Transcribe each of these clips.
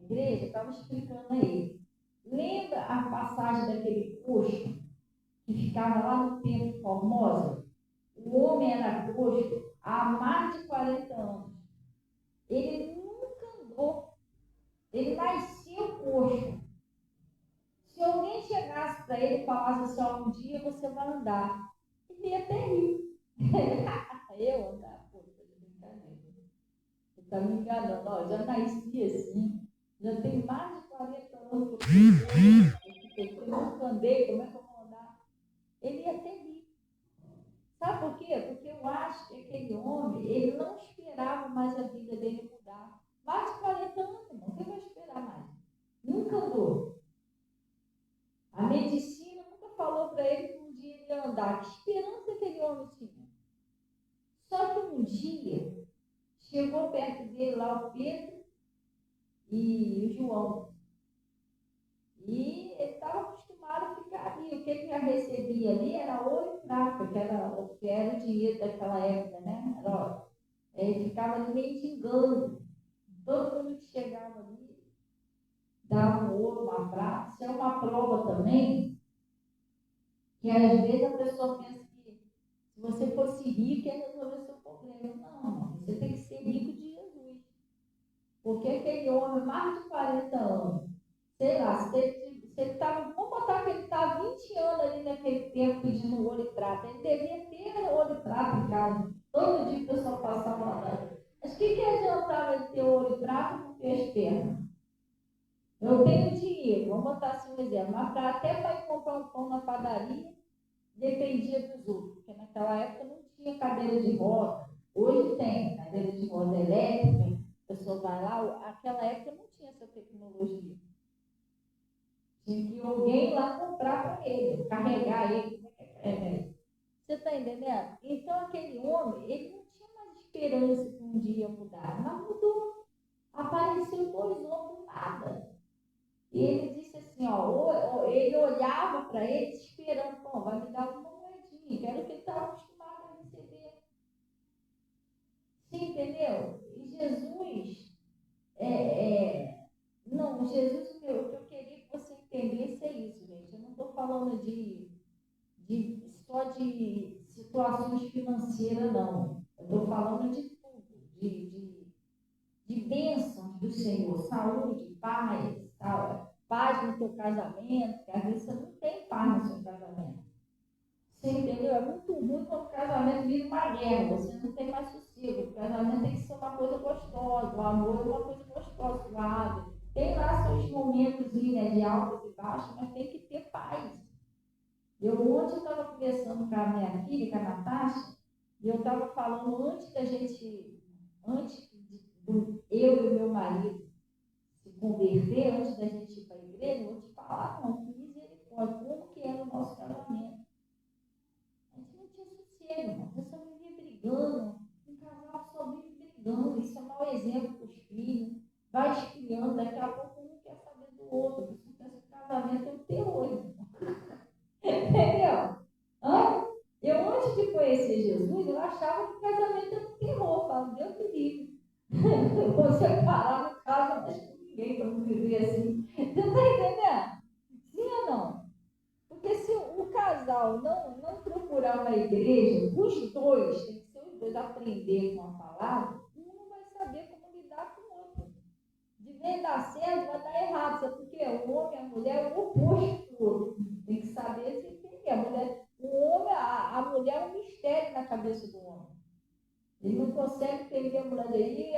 igreja, eu estava explicando a ele. Lembra a passagem daquele coxo que ficava lá no templo Formosa? O homem era coxo há mais de 40 anos. Ele nunca andou. Ele nasceu coxo. Se alguém chegasse para ele e falasse assim, ó, um dia você vai andar, ele ia até rir. Eu andar, pô, tá de brincadeira. Você está me enganando. Ó, já nasci assim, já tem mais de 40 anos que eu nunca andei, como é que eu vou andar? Ele ia até rir. Sabe por quê? Porque eu acho que aquele homem, ele não esperava mais a vida dele mudar. Mais de 40 anos, irmão, o que vai esperar mais? Nunca andou. A medicina nunca falou para ele que um dia ele ia andar. Que esperança aquele homem tinha? Só que um dia, chegou perto dele lá o Pedro e o João. E ele estava acostumado a ficar ali. O que ele já recebia ali era ouro e prata, que era o dinheiro daquela época, né? Ele ficava ali meio de engano. Todo mundo que chegava ali dava um ouro, uma prata. Isso é uma prova também, que às vezes a pessoa pensa que se você fosse rico, ia resolver seu problema. Não, você tem que ser rico de Jesus. Porque aquele homem, mais de 40 anos, sei lá, se ele estava, vamos botar que ele está 20 anos ali naquele tempo pedindo ouro e prata, ele devia ter ouro e prata em casa. Todo dia a pessoa passava lá. Mas o que adiantava ele ter ouro e prata e não ter as pernas? Eu tenho dinheiro, vamos botar assim um exemplo, mas até para ir comprar um pão na padaria, dependia dos outros, porque naquela época não tinha cadeira de roda. Hoje tem cadeira de roda elétrica, a pessoa vai lá, naquela época não tinha essa tecnologia. Tinha que alguém lá comprar para ele, carregar ele. Você está entendendo? Então aquele homem, ele não tinha mais esperança que um dia mudar, mas mudou. Apareceu dois homens do nada. E ele disse assim, ó, ele olhava para eles esperando, pô, vai me dar uma moedinha, que era o que ele estava acostumado a receber. Você entendeu? E Jesus, não, Jesus, o que eu queria que você entendesse é isso, gente. Eu não estou falando só de situações financeiras, não. Eu estou falando de tudo, de bênçãos do Senhor, saúde, paz no teu casamento, que às vezes você não tem paz no seu casamento. Você entendeu? É muito ruim quando o casamento vira uma guerra, você não tem mais sossego. O casamento tem que ser uma coisa gostosa, o amor é uma coisa gostosa, suave. Tem lá seus momentos, né, de altas e baixas, mas tem que ter paz. Ontem eu estava conversando com a minha filha, com a Natasha, e eu estava falando antes eu e o meu marido se converter, antes da gente ir para a igreja, eu vou te falar, não, que misericórdia, como que era o nosso casamento. A gente não tinha sossego, irmão. Você só vivia brigando. Um casal só vive brigando. Isso é um mau exemplo para os filhos. Vai esfriando, daqui a pouco um não quer saber do outro. Você pensa que o casamento é um terror. Entendeu? Eu, antes de conhecer Jesus, eu achava que o casamento era um terror. Eu falo, Deus me livre. Você parar no caso, não deixa com ninguém para não viver assim. Você está entendendo? Sim ou não? Porque se o casal não procurar uma igreja, os dois, tem que ser os dois aprender com a palavra, um não vai saber como lidar com o outro. De vez dar certo, vai dar errado. Sabe por quê? O homem e a mulher é o oposto do outro. Tem que saber se entender. A mulher é um mistério na cabeça do homem. Ele não consegue entender a mulher dele.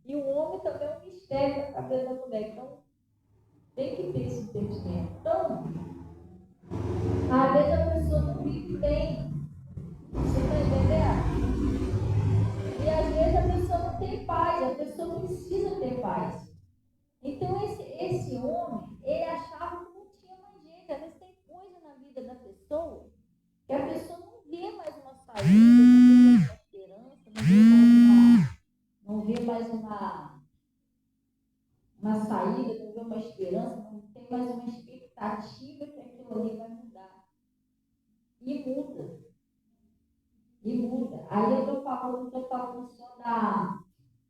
E o homem também é um mistério na cabeça da mulher. Então, tem que ter esse entendimento. Então, às vezes a pessoa não vive bem. Você está entendendo? E às vezes a pessoa não tem paz, a pessoa precisa ter paz. Então esse homem, ele achava que não tinha mais jeito. Às vezes tem coisa na vida da pessoa que a pessoa não vê mais uma saída, não vê mais uma esperança, não vê mais uma saída, não vê uma esperança, não tem mais uma expectativa que aquilo ali vai mudar. E muda. Aí eu estou falando só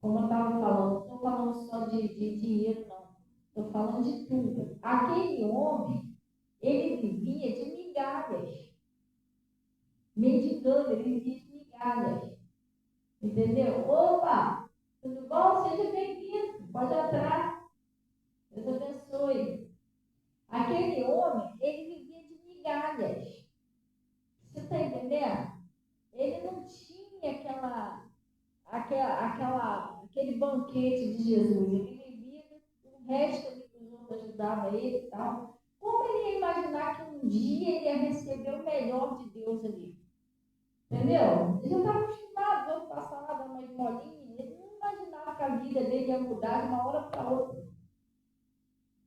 como eu estava falando, não estou falando só de dinheiro, não. Estou falando de tudo. Aquele homem, ele vivia de migalhas. Mendigando, ele vivia de migalhas. Entendeu? Opa, tudo bom? Seja bem-vindo. Pode entrar. Deus abençoe. Aquele homem, ele vivia de migalhas. Você está entendendo? Ele não tinha aquele banquete de Jesus. Ele vivia o resto ali que os outros ajudavam ele e tal. Como ele ia imaginar que um dia ele ia receber o melhor de Deus ali? Entendeu? Ele já estava acostumado, vamos passar lá, dar uma esmolinha. Ele não imaginava que a vida dele ia mudar de uma hora para outra.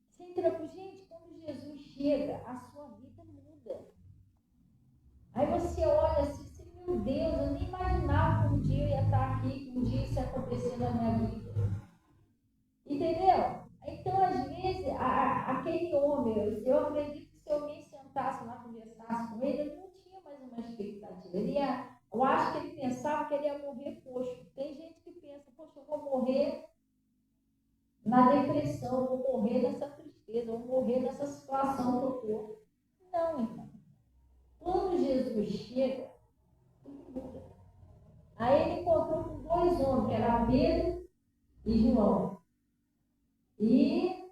Você entendeu? Gente, quando Jesus chega, a sua vida muda. Aí você olha assim, meu Deus, eu nem imaginava que um dia eu ia estar aqui, que um dia isso ia acontecer na minha vida. Entendeu? Então, às vezes, aquele homem, eu acredito que se eu me sentasse lá, conversasse com ele, ele não tinha mais uma expectativa. Eu acho que ele pensava que ele ia morrer coxo. Tem gente que pensa, poxa, eu vou morrer na depressão, eu vou morrer nessa tristeza, eu vou morrer nessa situação que eu estou. Não, irmão. Quando Jesus chega, tudo muda. Aí ele encontrou com dois homens, que eram Pedro e João. E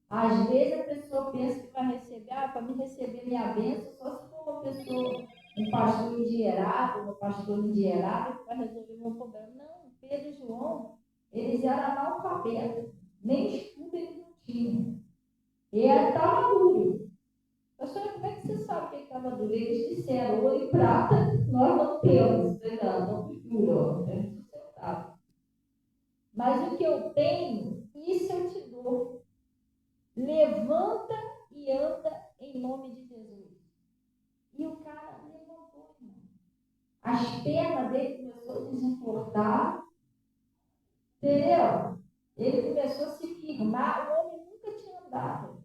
às vezes a pessoa pensa que vai receber, para me receber minha bênção, só se for uma pessoa, um pastor endinheirado, uma pastora endinheirada, que vai resolver meu problema. Não, Pedro e João, eles eram analfabetos, nem estudo eles não tinham. E estava duro. Pastor, como é que você sabe que ele estava duro? Eles disseram, ouro e prata nós não temos, não mistura, é sustentável. Mas o que eu tenho, isso eu te dou. Levanta e anda em nome de Jesus. E o cara levantou, irmão. As pernas dele começaram a desencortar. Entendeu? Ele começou a se firmar. O homem nunca tinha andado.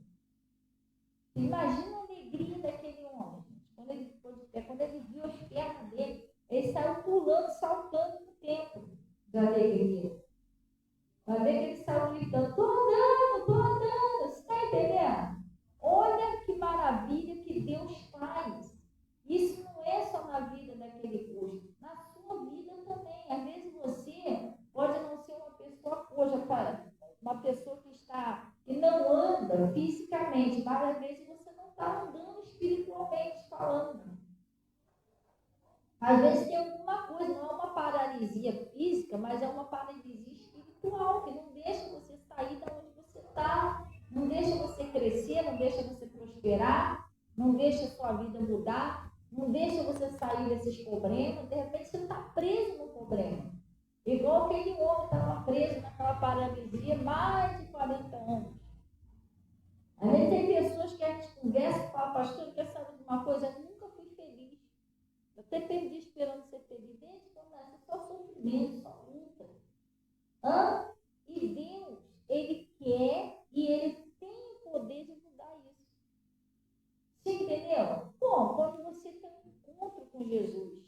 Imagina a alegria daquele homem. Quando ele viu as pernas dele, ele saiu pulando, saltando no tempo da alegria. Vai ver que ele saiu gritando, estou andando, você está entendendo? Olha que maravilha que Deus faz. Isso não é só na vida daquele coxo, na sua vida também. Às vezes você pode não ser uma pessoa coxa, uma pessoa que não anda fisicamente, mas às vezes você não está andando espiritualmente falando. Às vezes tem alguma coisa, não é uma paralisia física, mas é uma paralisia espiritual, que não deixa você sair da onde você está, não deixa você crescer, não deixa você prosperar, não deixa a sua vida mudar, não deixa você sair desses problemas. De repente você está preso no problema. Igual aquele homem que estava preso naquela paralisia mais de 40 anos. Às vezes tem pessoas que a gente conversa e fala, pastor, quer saber de uma coisa? Eu nunca fui feliz. Eu até perdi esperando ser feliz. Desde quando nasce, só sofrimento, só luta. E Deus, Ele quer e Ele tem o poder de mudar isso. Você entendeu? Bom, quando você tem um encontro com Jesus,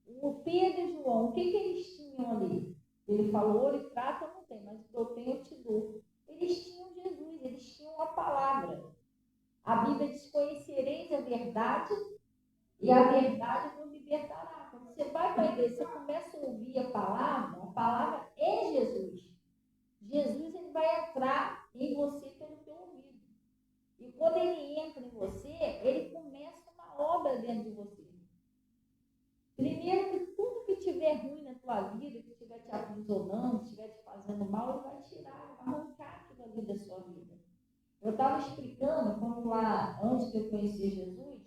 o Pedro e João, o que eles tinham ali? Ele falou, ouro e prata eu não tenho, mas o que eu tenho eu te dou. Eles tinham Jesus, eles tinham a palavra. A Bíblia diz, conhecereis a verdade e a verdade vos libertará. Quando você vai para a igreja, você começa a ouvir a palavra é Jesus. Jesus, ele vai entrar em você pelo teu ouvido. E quando ele entra em você, ele começa uma obra dentro de você. Primeiro que tudo que estiver ruim na tua vida, que estiver te aprisionando, que estiver te fazendo mal, ele vai tirar, arrancar aquilo ali da sua vida. Eu estava explicando, quando lá, antes de eu conhecer Jesus,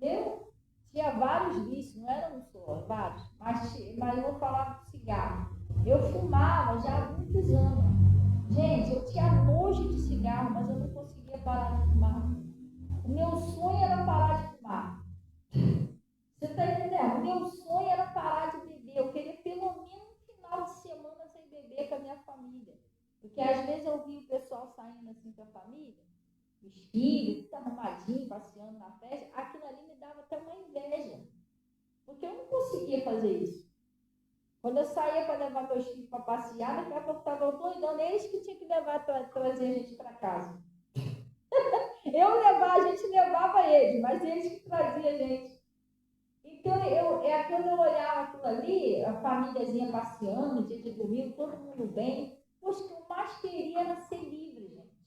eu tinha vários vícios, não eram só, vários, mas eu vou falar do cigarro. Eu fumava já há muitos anos. Gente, eu tinha nojo de cigarro, mas eu não conseguia parar de fumar. O meu sonho era parar de fumar. Você está entendendo? O meu sonho era parar de beber. Eu queria pelo menos um final de semana sem beber com a minha família. Porque às vezes eu via o pessoal saindo assim com a família, os filhos, tudo arrumadinho, passeando na festa. Aquilo ali me dava até uma inveja. Porque eu não conseguia fazer isso. Quando eu saía para levar meus filhos para passear, daqui a pouco estava doidão, eles que tinha que levar para trazer a gente para casa. A gente levava eles, mas eles que traziam a gente. Então, quando eu olhava aquilo ali, a famíliazinha passeando, dia de domingo, todo mundo bem, poxa, o que eu mais queria era ser livre, gente.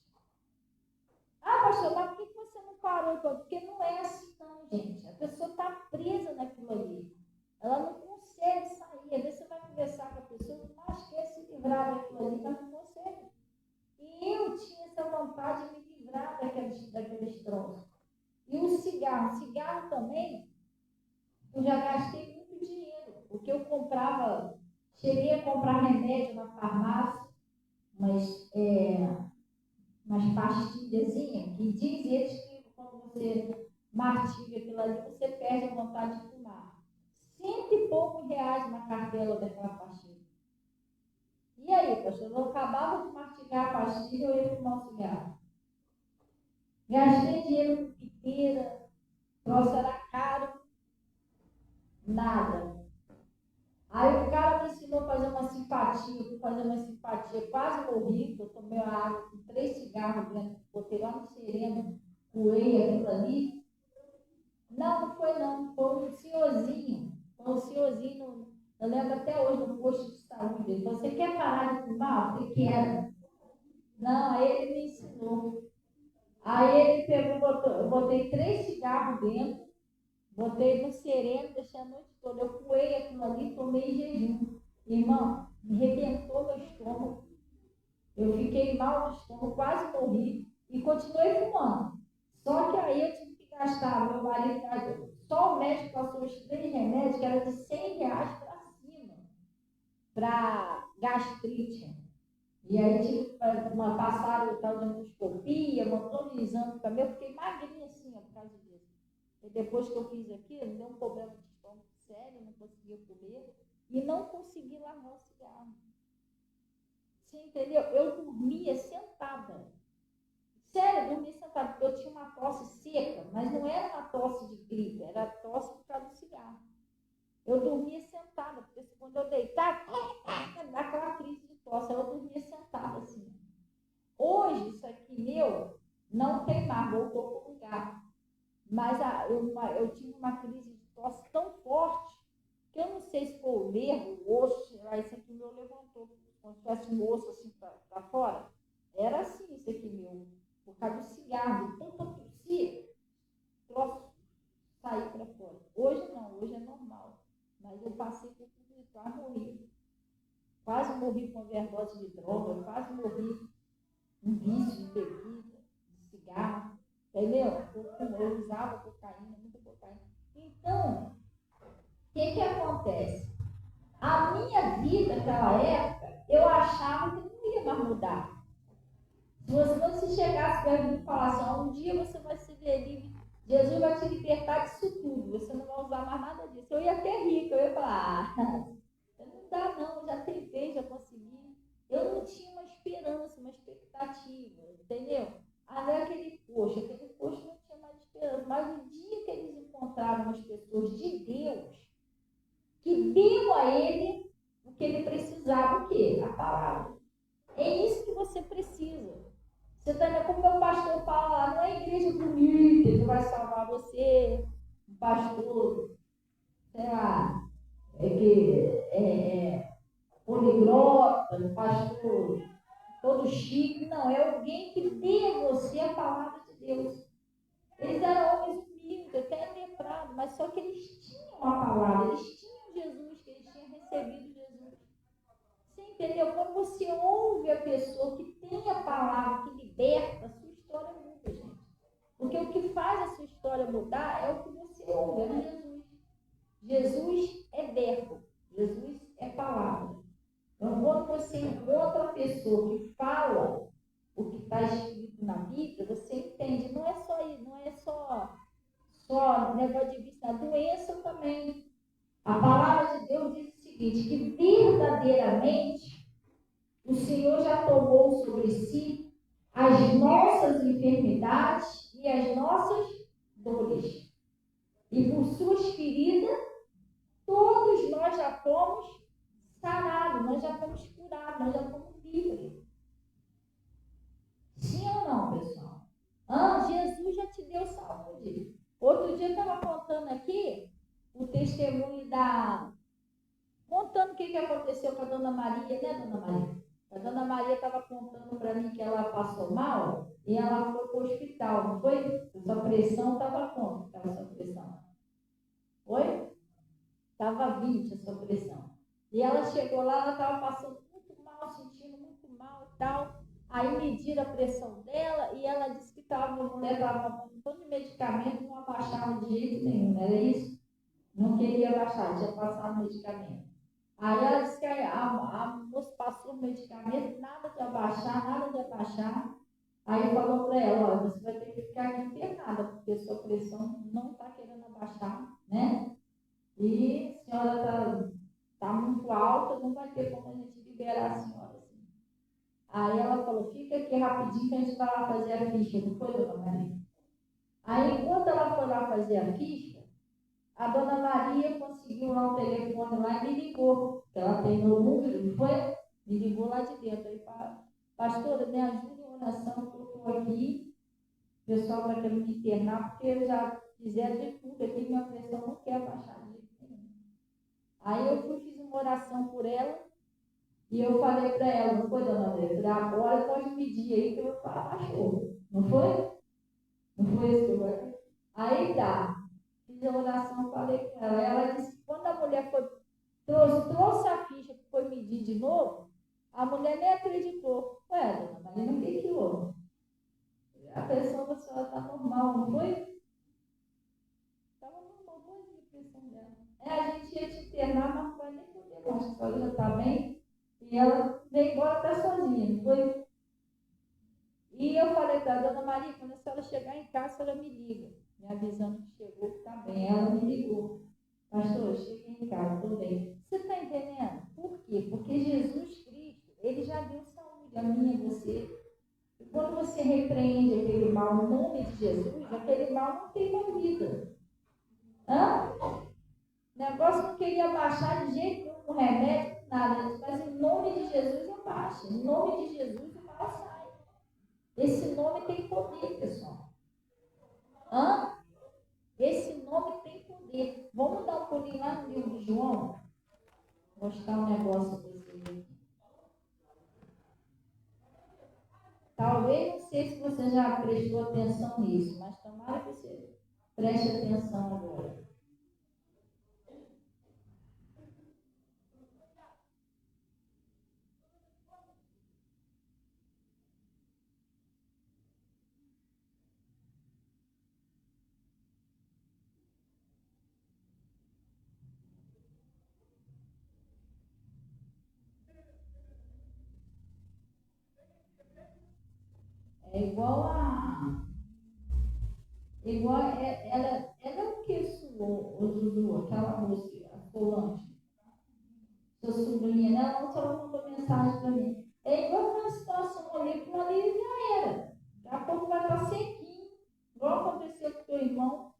Ah, pastor, mas por que você não parou? Porque não é assim, não, gente. A pessoa está presa naquilo ali. Ela não consegue sair. Às vezes você vai conversar com a pessoa, mas quer se livrar daquilo ali, mas não consegue. E eu tinha essa vontade de me livrar daqueles troços. E o cigarro também, eu já gastei muito dinheiro, porque eu cheguei a comprar remédio na farmácia, umas pastilhazinhas, que diz eles que quando você mastiga aquilo ali, você perde a vontade de fumar. R$ 100 e poucos na cartela daquela pastilha. E aí, pastor, eu acabava de mastigar a pastilha, eu ia fumar um cigarro. Gastei dinheiro com piteira, troço era caro, nada. Aí o cara me ensinou a fazer uma simpatia, eu fui fazer uma simpatia, quase morri, eu tomei uma água com 3 cigarros dentro, botei lá no sereno, coei aquilo ali. Não foi não, foi um senhorzinho, eu lembro até hoje no posto de saúde. Ele falou, você quer parar de fumar? Eu falei, quero. Não, aí ele me ensinou. Aí ele pegou, eu botei 3 cigarros dentro, botei no sereno, deixei a noite toda. Eu coei aquilo ali, tomei jejum. Irmão, me arrebentou meu estômago. Eu fiquei mal no estômago, quase morri e continuei fumando. Só que aí eu tive que gastar, meu marido, só o médico passou os 3 remédios, que era de R$ 100 para cima, para gastrite. E aí tive passaram o tal de endoscopia, montou um exame também, eu fiquei magrinha assim, por causa disso. E depois que eu fiz aquilo, me deu um problema de estômago sério, não conseguia comer e não consegui largar o cigarro. Você entendeu? Eu dormia sentada. Sério, eu dormia sentada, porque eu tinha uma tosse seca, mas não era uma tosse de gripe, era tosse por causa do cigarro. Eu dormia sentada, porque quando eu deitava, dá aquela crise de tosse, eu dormia sentada assim. Hoje, isso aqui meu, não tem mais, voltou para o lugar. Mas eu tive uma crise de tosse tão forte, que eu não sei se foi o nervo, o osso, sei lá, isso aqui meu levantou, como se tivesse um osso assim para fora. Era assim isso aqui meu, por causa do cigarro, tanto eu tossia, troço sair para fora. Hoje não, hoje é normal. Mas eu passei por tudo isso, quase morri. Quase morri com overdose de droga, quase morri um vício de bebida, de cigarro, entendeu? Eu usava cocaína, muita cocaína. Então, o que acontece? A minha vida naquela época, eu achava que não ia mais mudar. Se você chegasse perto de mim e falasse, um dia você vai se ver livre, Jesus vai te libertar disso tudo, você não vai usar mais nada disso. Eu ia até rir, eu ia falar, não dá não, já tentei, já consegui. Eu não tinha uma esperança, uma expectativa, entendeu? Até aquele posto não tinha mais esperança. Mas o dia que eles encontraram as pessoas de Deus, que deu a ele o que ele precisava, o quê? A palavra. É isso que você precisa. Você também, como meu pastor fala lá, não é igreja bonita que vai salvar você, um pastor, sei lá, poliglota, um pastor todo chique, não, é alguém que dê a você a palavra de Deus. Eles eram homens humildes, até leprados, mas só que eles tinham a palavra, eles tinham Jesus, que eles tinham recebido Jesus. Você entendeu? Quando você ouve a pessoa que tem a palavra, que liberta, a sua história muda, gente. Porque o que faz a sua história mudar é o que você ouve, é Jesus. Jesus é verbo, Jesus é palavra. Então, quando você encontra a pessoa que fala o que está escrito na Bíblia, você entende. Não é só negócio de vista, a doença também. A palavra de Deus diz o seguinte, que verdadeiramente o Senhor já tomou sobre si as nossas enfermidades e as nossas dores. E por suas feridas, todos nós já fomos sarados, nós já fomos curados, nós já fomos livres. Sim ou não, pessoal? Jesus já te deu saúde. Outro dia eu estava contando aqui o testemunho contando o que aconteceu com a Dona Maria, né, Dona Maria? A Dona Maria estava contando para mim que ela passou mal e ela foi para o hospital, não foi? Sua pressão estava como? Estava sua pressão? Foi? Estava 20 a sua pressão. E ela chegou lá, ela estava passando muito mal, sentindo muito mal e tal. Aí mediram a pressão dela e ela disse que a mulher estava tomando um tanto de medicamento, não abaixava de jeito nenhum, não era isso? Não queria abaixar, tinha passado medicamento. Aí ela disse que a moça passou o medicamento, nada de abaixar, nada de abaixar. Aí falou para ela, olha, você vai ter que ficar aqui internada, porque sua pressão não está querendo abaixar, né? E a senhora está muito alta, não vai ter como a gente liberar a senhora. Assim. Aí ela falou, fica aqui rapidinho que a gente vai lá fazer a ficha, não foi, Dona Maria? Aí, enquanto ela foi lá fazer a ficha, a Dona Maria conseguiu lá o telefone lá e me ligou. Ela tem meu número, não foi? Me ligou lá de dentro. Aí, pastora, me ajuda em oração, que eu estou aqui. O pessoal está querendo me internar, porque já fizeram de tudo aqui, minha pressão não quer baixar de jeito nenhum. Aí eu fiz uma oração por ela e eu falei para ela, não foi, Dona Maria? Eu falei, agora pode pedir aí que eu vou falar, pastor. Não foi? Não foi isso que eu falei? Aí tá. Fiz a oração, falei com ela. Ela disse que quando a mulher trouxe a ficha que foi medir de novo, a mulher nem acreditou. Ué, Dona Maria, o que houve? A pressão da senhora está normal, não foi? Estava normal, foi a pressão dela. A gente ia te internar, mas não vai nem poder mais. A senhora já está bem. E ela veio embora até sozinha, não foi? E eu falei para a Dona Maria, quando a senhora chegar em casa, a senhora me liga, me avisando que chegou, que está bem. Ela me ligou. Pastor, eu cheguei em casa, estou bem. Você está entendendo? Por quê? Porque Jesus Cristo, ele já deu saúde a mim e a você. E quando você repreende aquele mal no nome de Jesus, aquele mal não tem mais vida. O negócio não queria baixar de jeito nenhum com remédio, nada. Mas em nome de Jesus abaixa. Em nome de Jesus o mal sai. Esse nome tem poder, pessoal. Esse nome tem poder. Vamos dar um pulinho lá no livro de João? Vou mostrar um negócio para vocês aqui. Talvez, não sei se você já prestou atenção nisso, mas tomara que você preste atenção agora. É ela é o que o Dudu, aquela moça, a Solange, sua sobrinha, né? Ela só mandou mensagem para mim. É igual uma situação ali, que ali já era. Daqui a pouco vai estar sequinho, igual aconteceu com o teu irmão.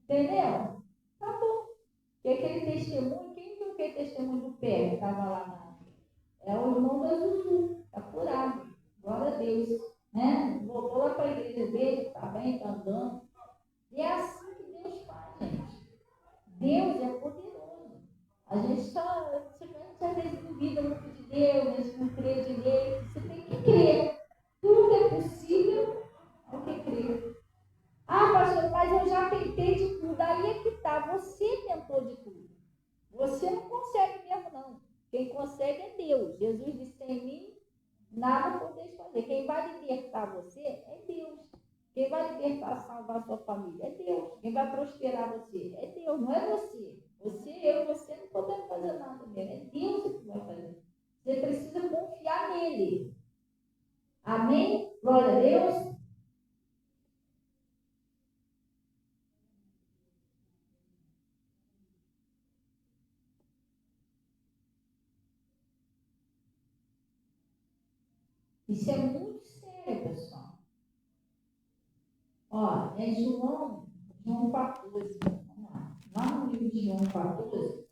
Entendeu? Acabou. E aquele testemunho, quem viu aquele testemunho do pé que estava lá na. É o irmão da Zuzu, está curado. Glória a Deus. Né? Voltou lá para a igreja dele, está bem, está andando. E é assim que Deus faz, gente. Deus é poderoso. A gente às vezes duvida muito de Deus, a gente não crê direito. Você tem que crer. Tudo é possível ao que crer. Pastor, mas eu já tentei de tudo. Aí é que está. Você tentou de tudo. Você não consegue mesmo, não. Quem consegue é Deus. Jesus disse, sem mim, nada podeis fazer. Quem vai libertar você é Deus. Quem vai libertar, salvar a sua família é Deus. Quem vai prosperar você é Deus, não é você. Eu e você não podemos fazer nada mesmo. É Deus que vai fazer. Você precisa confiar nele. Amém? Glória a Deus. Isso é muito sério, pessoal. É João 14. Vamos lá. Lá no livro de João 14,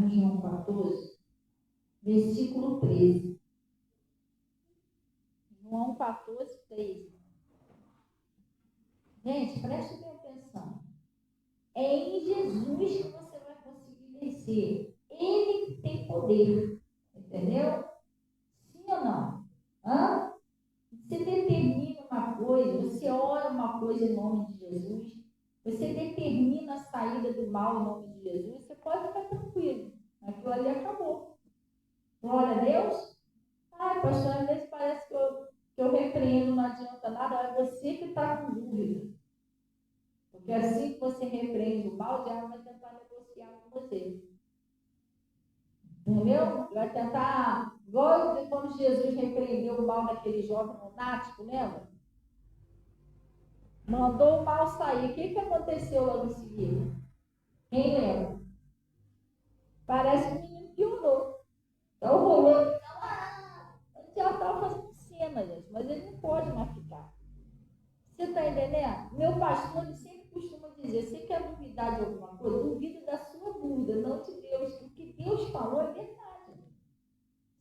no João 14, versículo 13. João 14, 13. Gente, preste bem atenção. É em Jesus que você vai conseguir vencer. Ele que tem poder. Entendeu? Sim ou não? Hã? Você determina uma coisa, você ora uma coisa em nome de Jesus, você determina a saída do mal em nome de Jesus, você pode ficar tranquilo. Aquilo ali acabou. Glória a Deus. Ai, pastor, às vezes parece que eu repreendo, não adianta nada, é você que está com dúvida. Porque assim que você repreende o mal, o diabo vai tentar negociar com você. Entendeu? Vai tentar, igual quando Jesus repreendeu o mal daquele jovem lunático, lembra? Mandou o mal sair. O que aconteceu logo em seguida? Quem lembra? Parece que o menino piorou. Então rolou. Ele já estava fazendo cena, gente, mas ele não pode mais ficar. Você está entendendo? Meu pastor ele sempre costuma dizer: você quer duvidar de alguma coisa? Duvida da sua dúvida, não de Deus. O que Deus falou é verdade.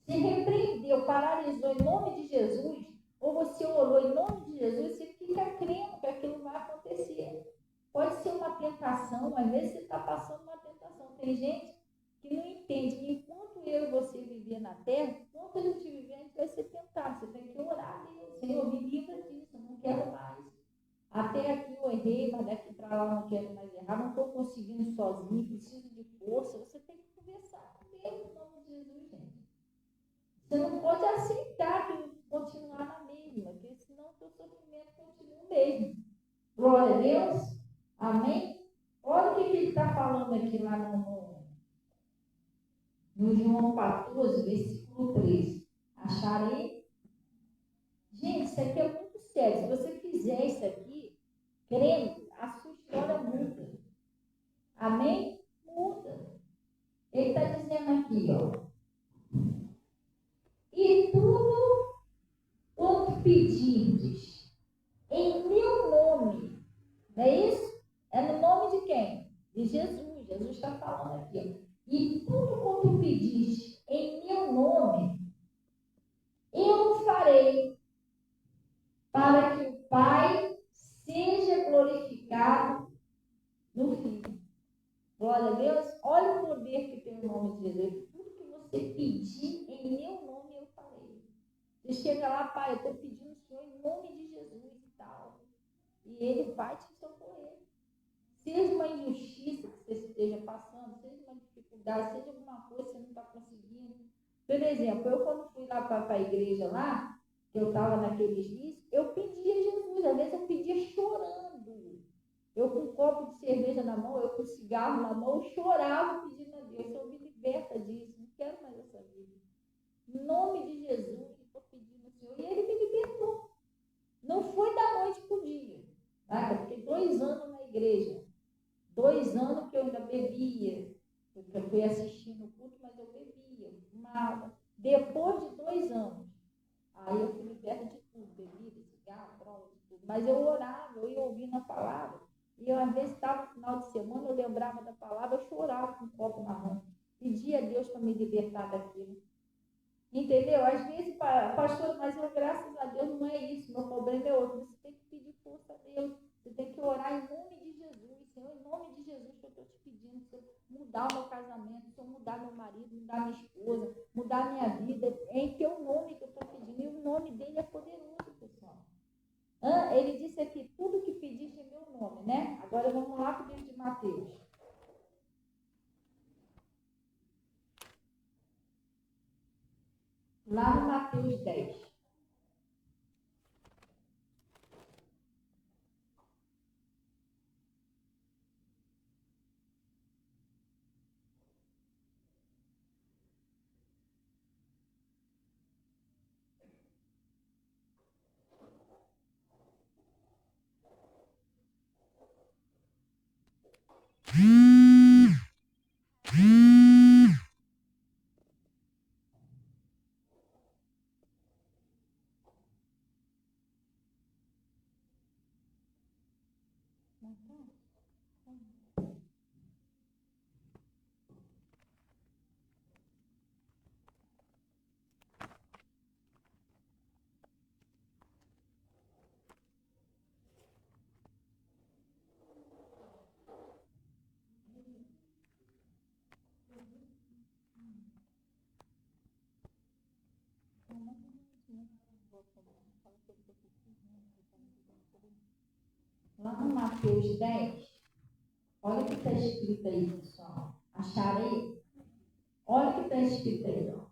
Se repreendeu, paralisou em nome de Jesus, ou você orou em nome de Jesus, você fica crendo que aquilo vai acontecer. Pode ser uma tentação, às vezes você está passando uma tentação. Tem gente que não entende que enquanto eu e você viver na terra, enquanto a gente viver, a gente vai ser tentado. Você tem que orar a Deus: Senhor, me livra disso, eu não quero mais. Até aqui eu errei, mas daqui para lá eu não quero mais errar, não estou conseguindo sozinho, preciso de força. Você tem que conversar com Deus em nome de Jesus, gente. Você não pode aceitar que continuar na mesma, porque senão o seu sofrimento continua o mesmo. Glória a Deus. Amém? Olha o que ele está falando aqui lá no João 14, versículo 13. Acharei? Gente, isso aqui é muito sério. Se você fizer isso aqui, crendo, a sua história muda. Amém? Muda. Ele está dizendo aqui, ó. E tudo quanto pedirdes em meu nome, não é isso? É no nome de quem? De Jesus. Jesus está falando aqui, ó. E tudo quanto pediste em meu nome, eu farei, para que o Pai seja glorificado no Filho. Glória a Deus. Olha o poder que tem o nome de Jesus. Tudo que você pedir em meu nome, eu farei. Você chega lá: Pai, eu estou pedindo o Senhor em nome de Jesus e tal. E Ele vai te socorrer. Seja uma injustiça que você esteja passando, seja uma dificuldade, seja alguma coisa que você não está conseguindo. Por exemplo, eu quando fui lá para a igreja lá, que eu estava naqueles vícios, eu pedia Jesus. Às vezes eu pedia chorando. Eu com um copo de cerveja na mão, eu com um cigarro na mão, eu chorava pedindo a Deus: Senhor, me liberta disso, não quero mais essa vida. Em nome de Jesus, eu estou pedindo ao Senhor. E Ele me libertou. Não foi da noite para o dia. Tá? Eu fiquei 2 anos na igreja. 2 anos que eu ainda bebia. Eu fui assistindo o culto, mas eu bebia, eu fumava. Depois de 2 anos, aí eu fui liberta de tudo: bebida, cigarro, droga, de tudo. Mas eu orava, eu ia ouvindo a palavra. E eu, às vezes, estava no final de semana, eu lembrava da palavra, eu chorava com um copo na mão. Pedia a Deus para me libertar daquilo. Entendeu? Às vezes, pastor, mas eu, graças a Deus, não é isso. Meu problema é outro. Você tem que pedir força a Deus. Você tem que orar em nome de Jesus. Senhor, em nome de Jesus que eu estou te pedindo. Se eu mudar o meu casamento, se eu mudar meu marido, mudar minha esposa, mudar minha vida, é em teu nome que eu estou pedindo. E o nome dele é poderoso, pessoal. Ele disse aqui: tudo que pediste em meu nome, né? Agora vamos lá para o livro de Mateus. Lá no Mateus 10. Lá no Mateus 10, olha o que está escrito aí, pessoal. Acharei? Olha o que está escrito aí, ó.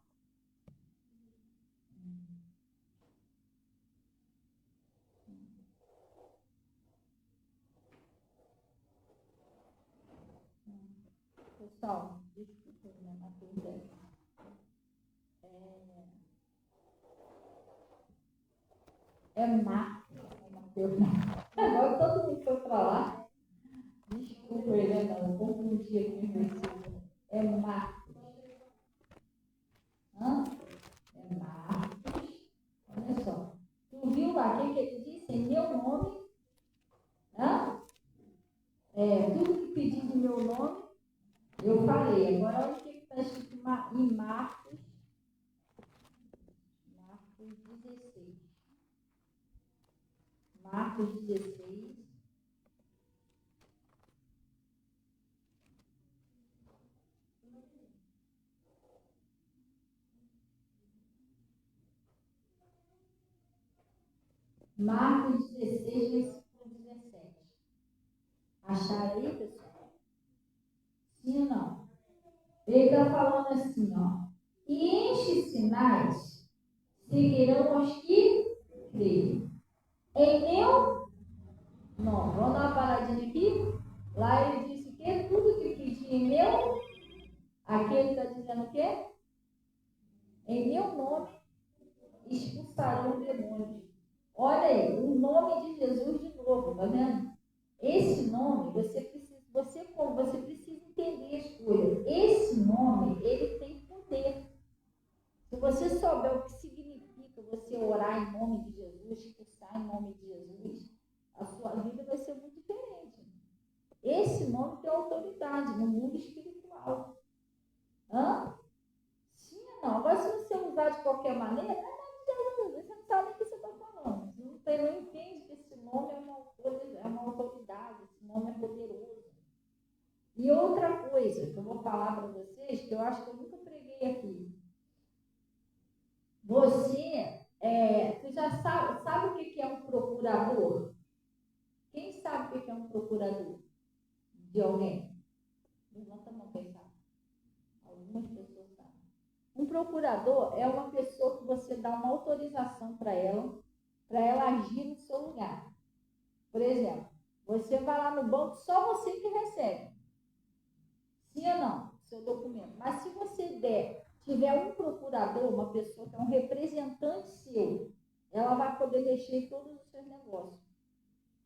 Pessoal, desculpa, né? Mateus 10. É Marcos, é Mateus, não. Agora todo mundo foi para lá. Desculpa aí, né? Não, confundi aqui o versículo. É Marcos. Hã? É Marcos. Olha só. Tu viu lá o que ele disse? Em meu nome. Hã? Tudo que pedir em meu nome, eu falei. Agora olha o que está escrito em Marcos. Marcos 16. Marcos 16. Marcos 16, versículo 17. Acharam aí, pessoal? Sim ou não? Ele está falando assim, ó. E estes sinais seguirão os que creem. Em meu nome. Vamos dar uma paradinha aqui? Lá ele disse que tudo que pedir em meu, aqui ele está dizendo o quê? Em meu nome expulsarão demônios. Olha aí, o nome de Jesus de novo, tá vendo? Esse nome, você precisa entender as coisas. Esse nome, ele tem poder. Se você souber o que significa você orar em nome de Jesus, expulsar em nome de Jesus, a sua vida vai ser muito diferente. Esse nome tem autoridade no mundo espiritual. Hã? Sim ou não? Agora, se você usar de qualquer maneira, não é nome de Jesus, você não sabe nem o que você está falando. Você não entende que esse nome é uma autoridade, esse nome é poderoso. E outra coisa que eu vou falar para vocês, que eu acho que eu nunca preguei aqui. Você já sabe o que é um procurador? Quem sabe o que é um procurador de alguém? Levanta a mão, quem sabe? Algumas pessoas sabem. Um procurador é uma pessoa que você dá uma autorização para ela agir no seu lugar. Por exemplo, você vai lá no banco, só você que recebe. Sim ou não? Seu documento. Mas se você tiver um procurador, uma pessoa que é um representante seu, ela vai poder mexer em todos os seus negócios.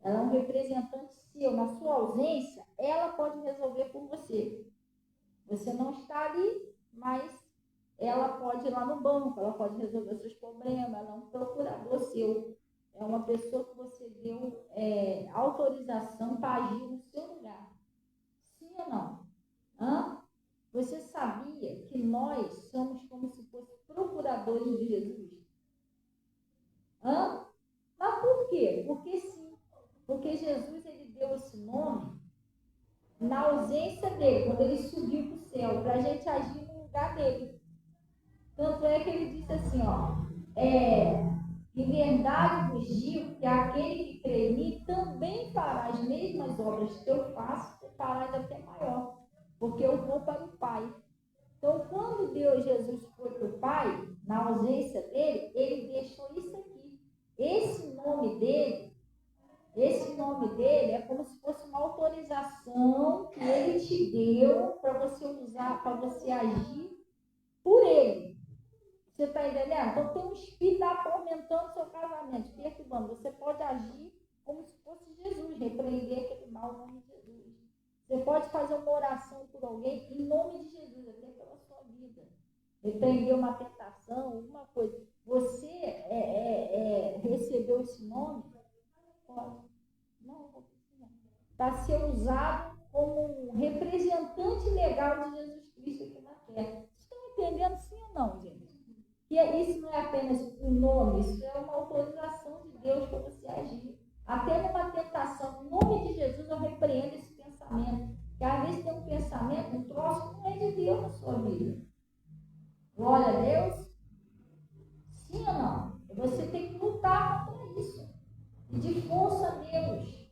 Ela é um representante seu. Na sua ausência, ela pode resolver por você. Você não está ali, mas ela pode ir lá no banco, ela pode resolver os seus problemas, ela é um procurador seu. É uma pessoa que você deu autorização para agir no seu lugar. Sim ou não? Hã? Você sabia que nós somos como se fossem procuradores de Jesus? Hã? Mas por quê? Porque sim. Porque Jesus ele deu esse nome na ausência dele, quando ele subiu para o céu, para a gente agir no lugar dele. Tanto é que ele disse assim, ó, em verdade vos digo que aquele que crê em mim também fará as mesmas obras que eu faço, e farás até maior, porque eu vou para o Pai. Então, quando Jesus foi para o Pai, na ausência dele, ele deixou isso aqui. Esse nome dele é como se fosse uma autorização que ele te deu para você usar, para você agir por ele. Você está entendendo? Então tem um espírito atormentando seu casamento, perturbando. Você pode agir como se fosse Jesus, repreender aquele mal em nome de Jesus. Você pode fazer uma oração por alguém em nome de Jesus, até pela sua vida. Repreender uma tentação, alguma coisa. Você recebeu esse nome? Pode. Não, vou precisar. Para ser usado como um representante legal de Jesus Cristo aqui na Terra. Vocês estão entendendo sim ou não, gente? Que isso não é apenas um nome, isso é uma autorização de Deus para você agir. Até numa tentação, no nome de Jesus, eu repreendo esse pensamento. Porque às vezes tem um pensamento, um troço que não é de Deus na sua vida. Glória a Deus. Sim ou não? Você tem que lutar contra isso. E de força a Deus.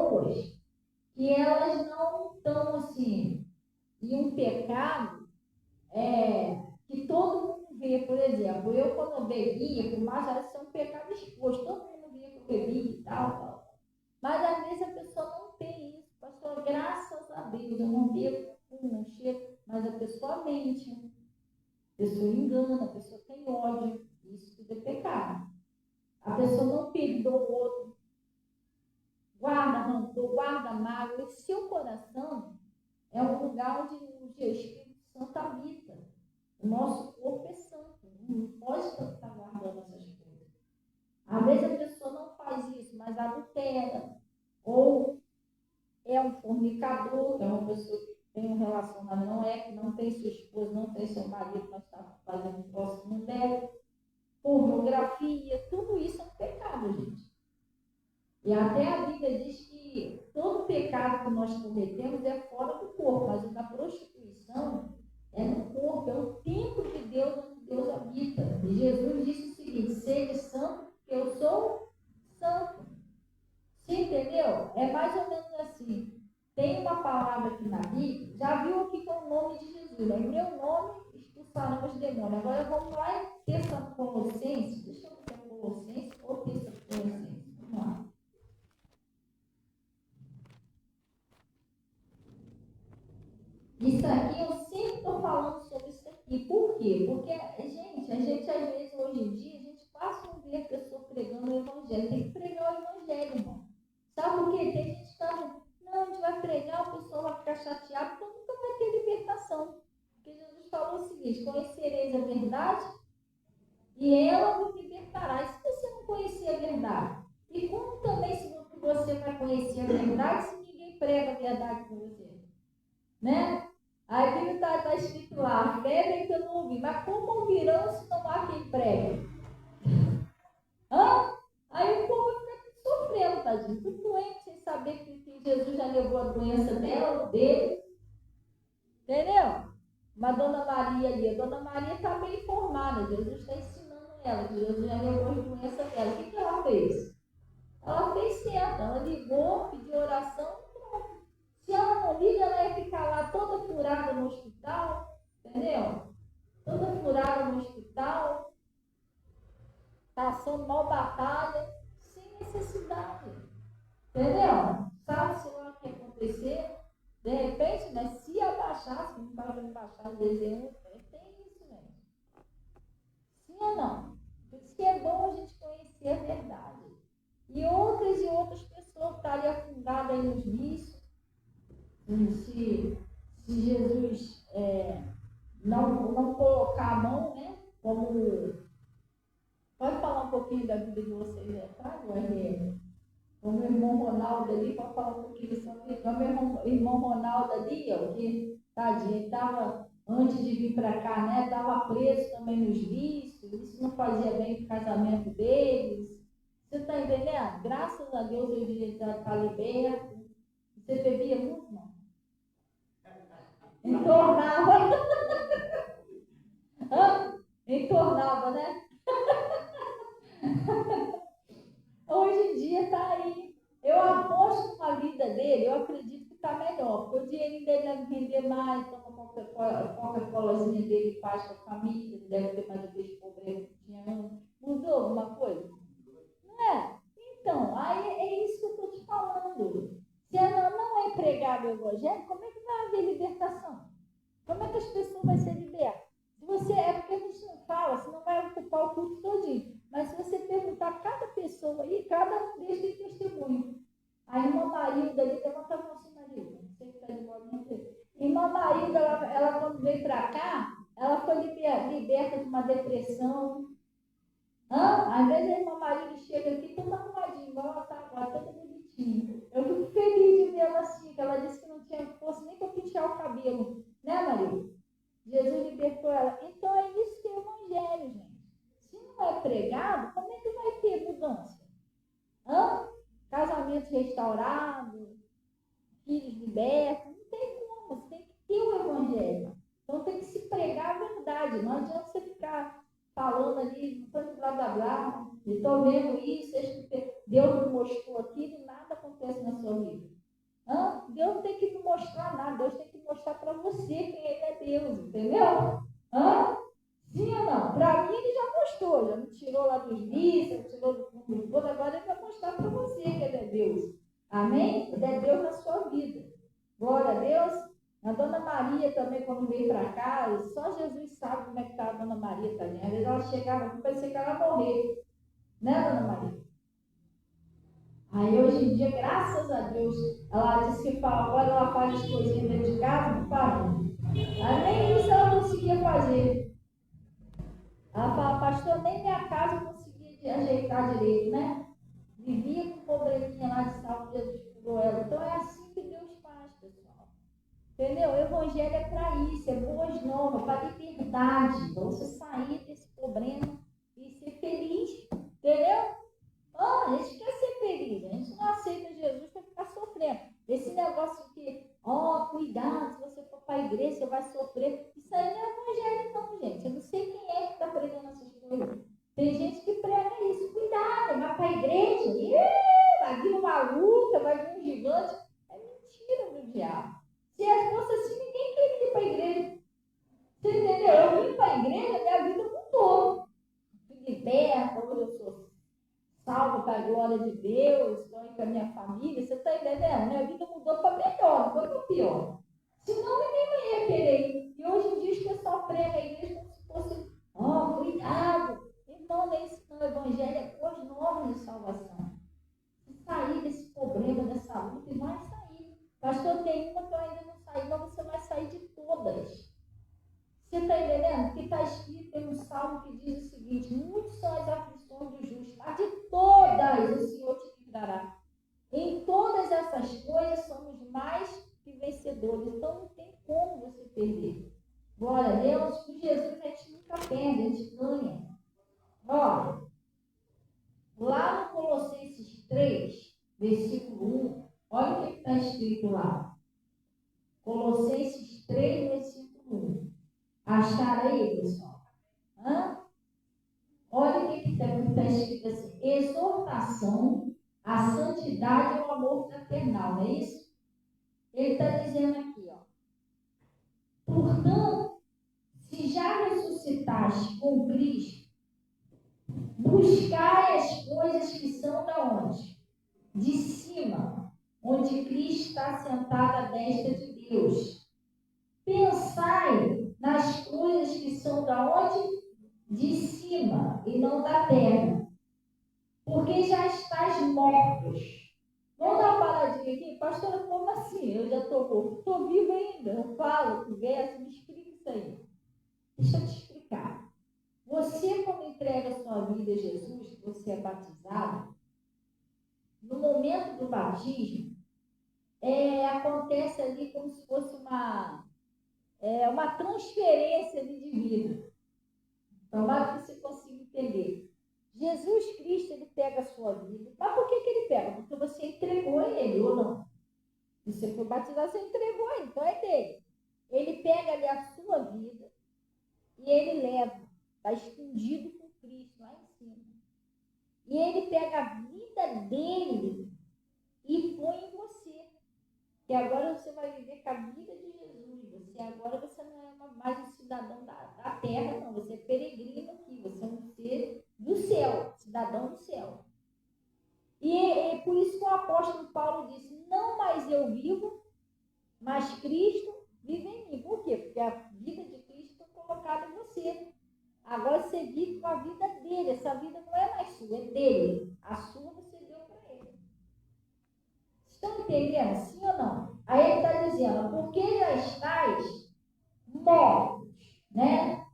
pessoas que elas não estão assim, em um pecado que todo mundo vê, por exemplo, eu quando bebia, por mais que isso é um pecado exposto, todo mundo via que eu bebia e tal. Mas às vezes a pessoa não tem isso, pastor, graças a Deus, eu não bebo, não chego, mas a pessoa mente, a pessoa engana, a pessoa tem ódio, isso tudo é pecado. A pessoa não perdoa o outro, guarda rancor, guarda mágoa. O seu coração é um lugar onde o Espírito Santo habita. O nosso corpo é santo, não pode estar guardando essas coisas. Às vezes a pessoa não faz isso, mas adultera, ou é um fornicador, que é uma pessoa que tem um relacionamento, que não tem sua esposa, não tem seu marido, mas está fazendo o próximo dela, pornografia, tudo isso é um pecado, gente. E até a Bíblia diz que todo pecado que nós cometemos é fora do corpo, mas o da prostituição é no corpo, é o templo de Deus onde Deus habita. E Jesus disse o seguinte: sede santo, porque eu sou santo. Você entendeu? É mais ou menos assim. Tem uma palavra aqui na Bíblia, já viu aqui com o nome de Jesus. Lembrei o nome, expulsarão os demônios. Agora vamos lá em Tessalonicenses. Deixa eu ver Colossenses ou Tessalonicenses. Vamos lá. Isso aqui, eu sempre estou falando sobre isso aqui. Por quê? Porque, gente, a gente às vezes, hoje em dia, a gente quase não vê a pessoa pregando o Evangelho. Tem que pregar o Evangelho, irmão. Sabe por quê? Tem gente que fala, não, a gente vai pregar, a pessoa vai ficar chateada, então nunca vai ter libertação. Porque Jesus falou o seguinte: conhecereis a verdade e ela vos libertará. E se você não conhecer a verdade? E como também se você vai conhecer a verdade se ninguém prega a verdade com você? Né? Aí a Bíblia está escrito lá, fé vem que eu não ouvi. Mas como ouvirão se não há quem pregue? Aí o povo fica sofrendo, tadinho, tudo doente, sem saber que Jesus já levou a doença dele. Entendeu? Uma Dona Maria ali, a Dona Maria está bem informada, Jesus está ensinando ela, que Jesus já levou a doença dela. O que ela fez? Ela fez certo, ela ligou, pediu oração. Se ela não liga, ela ia ficar lá toda furada no hospital, entendeu? Toda furada no hospital, passando mal batalha, sem necessidade, entendeu? Sabe-se lá o que ia acontecer? De repente, né, se abaixasse, não estava vendo baixar, desenho, tem isso mesmo. Sim ou não? Por isso que é bom a gente conhecer a verdade. E outras pessoas estarem afundadas aí nos vícios. Se Jesus não colocar a mão, né? Como. Pode falar um pouquinho da vida de vocês atrás, como o irmão Ronaldo ali, pode falar um pouquinho sobre isso. O irmão Ronaldo ali, ó, que tadinho, ele estava, antes de vir para cá, né? Estava preso também nos vícios, isso não fazia bem para o casamento deles. Você está entendendo? Graças a Deus ele já está liberto. Você bebia muito, não? Entornava. Entornava, né? Hoje em dia está aí. Eu aposto na vida dele, eu acredito que está melhor, porque o dinheiro dele deve render mais, toma Coca-Colazinha dele, faz com a família, deve ter mais vez problema que tinha antes. Mudou alguma coisa? Não é? Então, aí é isso que eu estou te falando. Se ela não é pregado o evangelho, como é que vai haver libertação? Como é que as pessoas vão ser libertas? Se você, é porque a gente não fala, você não vai ocupar o culto todinho. Mas se você perguntar a cada pessoa aí, cada um deles tem testemunho. A irmã Marilda ali, levanta a mão assim, Marilda. Não sei se está de bola, não sei. Irmã Marilda, ela quando veio para cá, ela foi liberta de uma depressão. Às vezes a irmã Marilda chega aqui toda arrumadinha, igual ela está agora, toda bonitinha. Eu fico feliz de ver ela assim, que ela disse que não tinha força nem para pentear o cabelo. Né, Maria? Jesus libertou ela. Então é isso que é o evangelho, gente. Se não é pregado, como é que vai ter mudança? Casamento restaurado, filhos libertos, não tem como. Você tem que ter o evangelho. Então tem que se pregar a verdade. Não adianta você ficar falando ali, tanto blá blá blá, e estou vendo isso, Deus me mostrou aquilo e nada acontece na sua vida. Deus não tem que me mostrar nada, Deus tem que mostrar para você quem Ele é Deus, entendeu? Sim ou não? Para mim Ele já mostrou, já me tirou lá dos vícios, tirou do fundo do poço, agora Ele vai mostrar para você que Ele é Deus. Amém? Ele é Deus na sua vida. Glória a Deus. A Dona Maria também, quando veio para cá, só Jesus sabe como é que está a Dona Maria também. Às vezes ela chegava aqui, parecia que ela ia morrer. Né, Dona Maria? Aí hoje em dia, graças a Deus, ela disse que agora ela faz as coisinhas dentro de casa, não faz. Aí nem isso ela conseguia fazer. Ela fala, pastor, nem minha casa eu conseguia ajeitar direito, né? Vivia com probleminha lá de saúde, Jesus curou ela. Então é assim que Deus faz, pessoal. Entendeu? O evangelho é para isso, é boas novas, para liberdade, para você sair desse problema e ser feliz. Entendeu? A gente quer ser feliz, a gente não aceita Jesus para ficar sofrendo. Esse negócio que, cuidado, se você for para a igreja, você vai sofrer. Isso aí não é evangelho, não, gente. Eu não sei quem é que está pregando essas coisas. Tem gente que prega isso, cuidado, vai para a igreja, vai vir uma luta, vai vir um gigante. É mentira do diabo. Se fosse assim, ninguém queria ir para a igreja. Você entendeu? Eu vim para a igreja, minha vida mudou. Fui liberta, hoje eu sou salvo para a glória de Deus, estou aí com a minha família, você está entendendo? Minha vida mudou para melhor, não foi para pior. Senão ninguém não ia querer ir. E hoje em dia os pessoal prega a igreja como se fosse, cuidado. Então, não é isso não, o evangelho é coisa nova de salvação. Se sair desse problema, dessa luta, e vai sair. Pastor, tem uma que eu ainda não saí, mas você vai sair de todas. Você está entendendo? Porque está escrito em um salmo que diz o seguinte: muitas são as aflições do justo, mas de todas o Senhor te livrará. Em todas essas coisas somos mais que vencedores. Então não tem como você perder. Glória a Deus, com Jesus a gente nunca perde, a gente ganha. Olha, lá no Colossenses 3, versículo 1, olha o que está escrito lá. Colossenses 3, versículo 1. Acharam aí, pessoal? Olha o que está escrito assim: exortação à santidade e ao amor fraternal, não é isso? Ele está dizendo aqui, portanto, se já ressuscitaste com Cristo, buscai as coisas que são da onde? De cima, onde Cristo está sentado à destra de Deus. Pensai nas coisas que são da onde? De cima e não da terra, porque já estáis mortos. Vamos dar uma paradinha aqui? Pastora, como assim? Eu já estou viva ainda. Eu falo, converso, me explica isso aí. Deixa eu te explicar. Você, quando entrega a sua vida a Jesus, você é batizado, no momento do batismo, acontece ali como se fosse uma transferência de vida. Tomara que você consiga entender. Jesus Cristo, ele pega a sua vida. Mas por que ele pega? Porque você entregou a ele, ou não? Se você for batizado, você entregou a ele, então é dele. Ele pega ali a sua vida e ele leva. Está escondido com Cristo lá em cima. E ele pega a vida dele e põe em você. Que agora você vai viver com a vida de Jesus. Agora você não é mais um cidadão da terra, não. Você é peregrino aqui. Você é um ser do céu, cidadão do céu. E por isso que o apóstolo Paulo disse: não mais eu vivo, mas Cristo vive em mim. Por quê? Porque a vida de Cristo foi colocada em você. Agora você vive com a vida dele. Essa vida não é mais sua, é dele. A sua você deu para ele. Estão entendendo? Sim ou não? Aí ele está dizendo: porque já estáis mortos, né?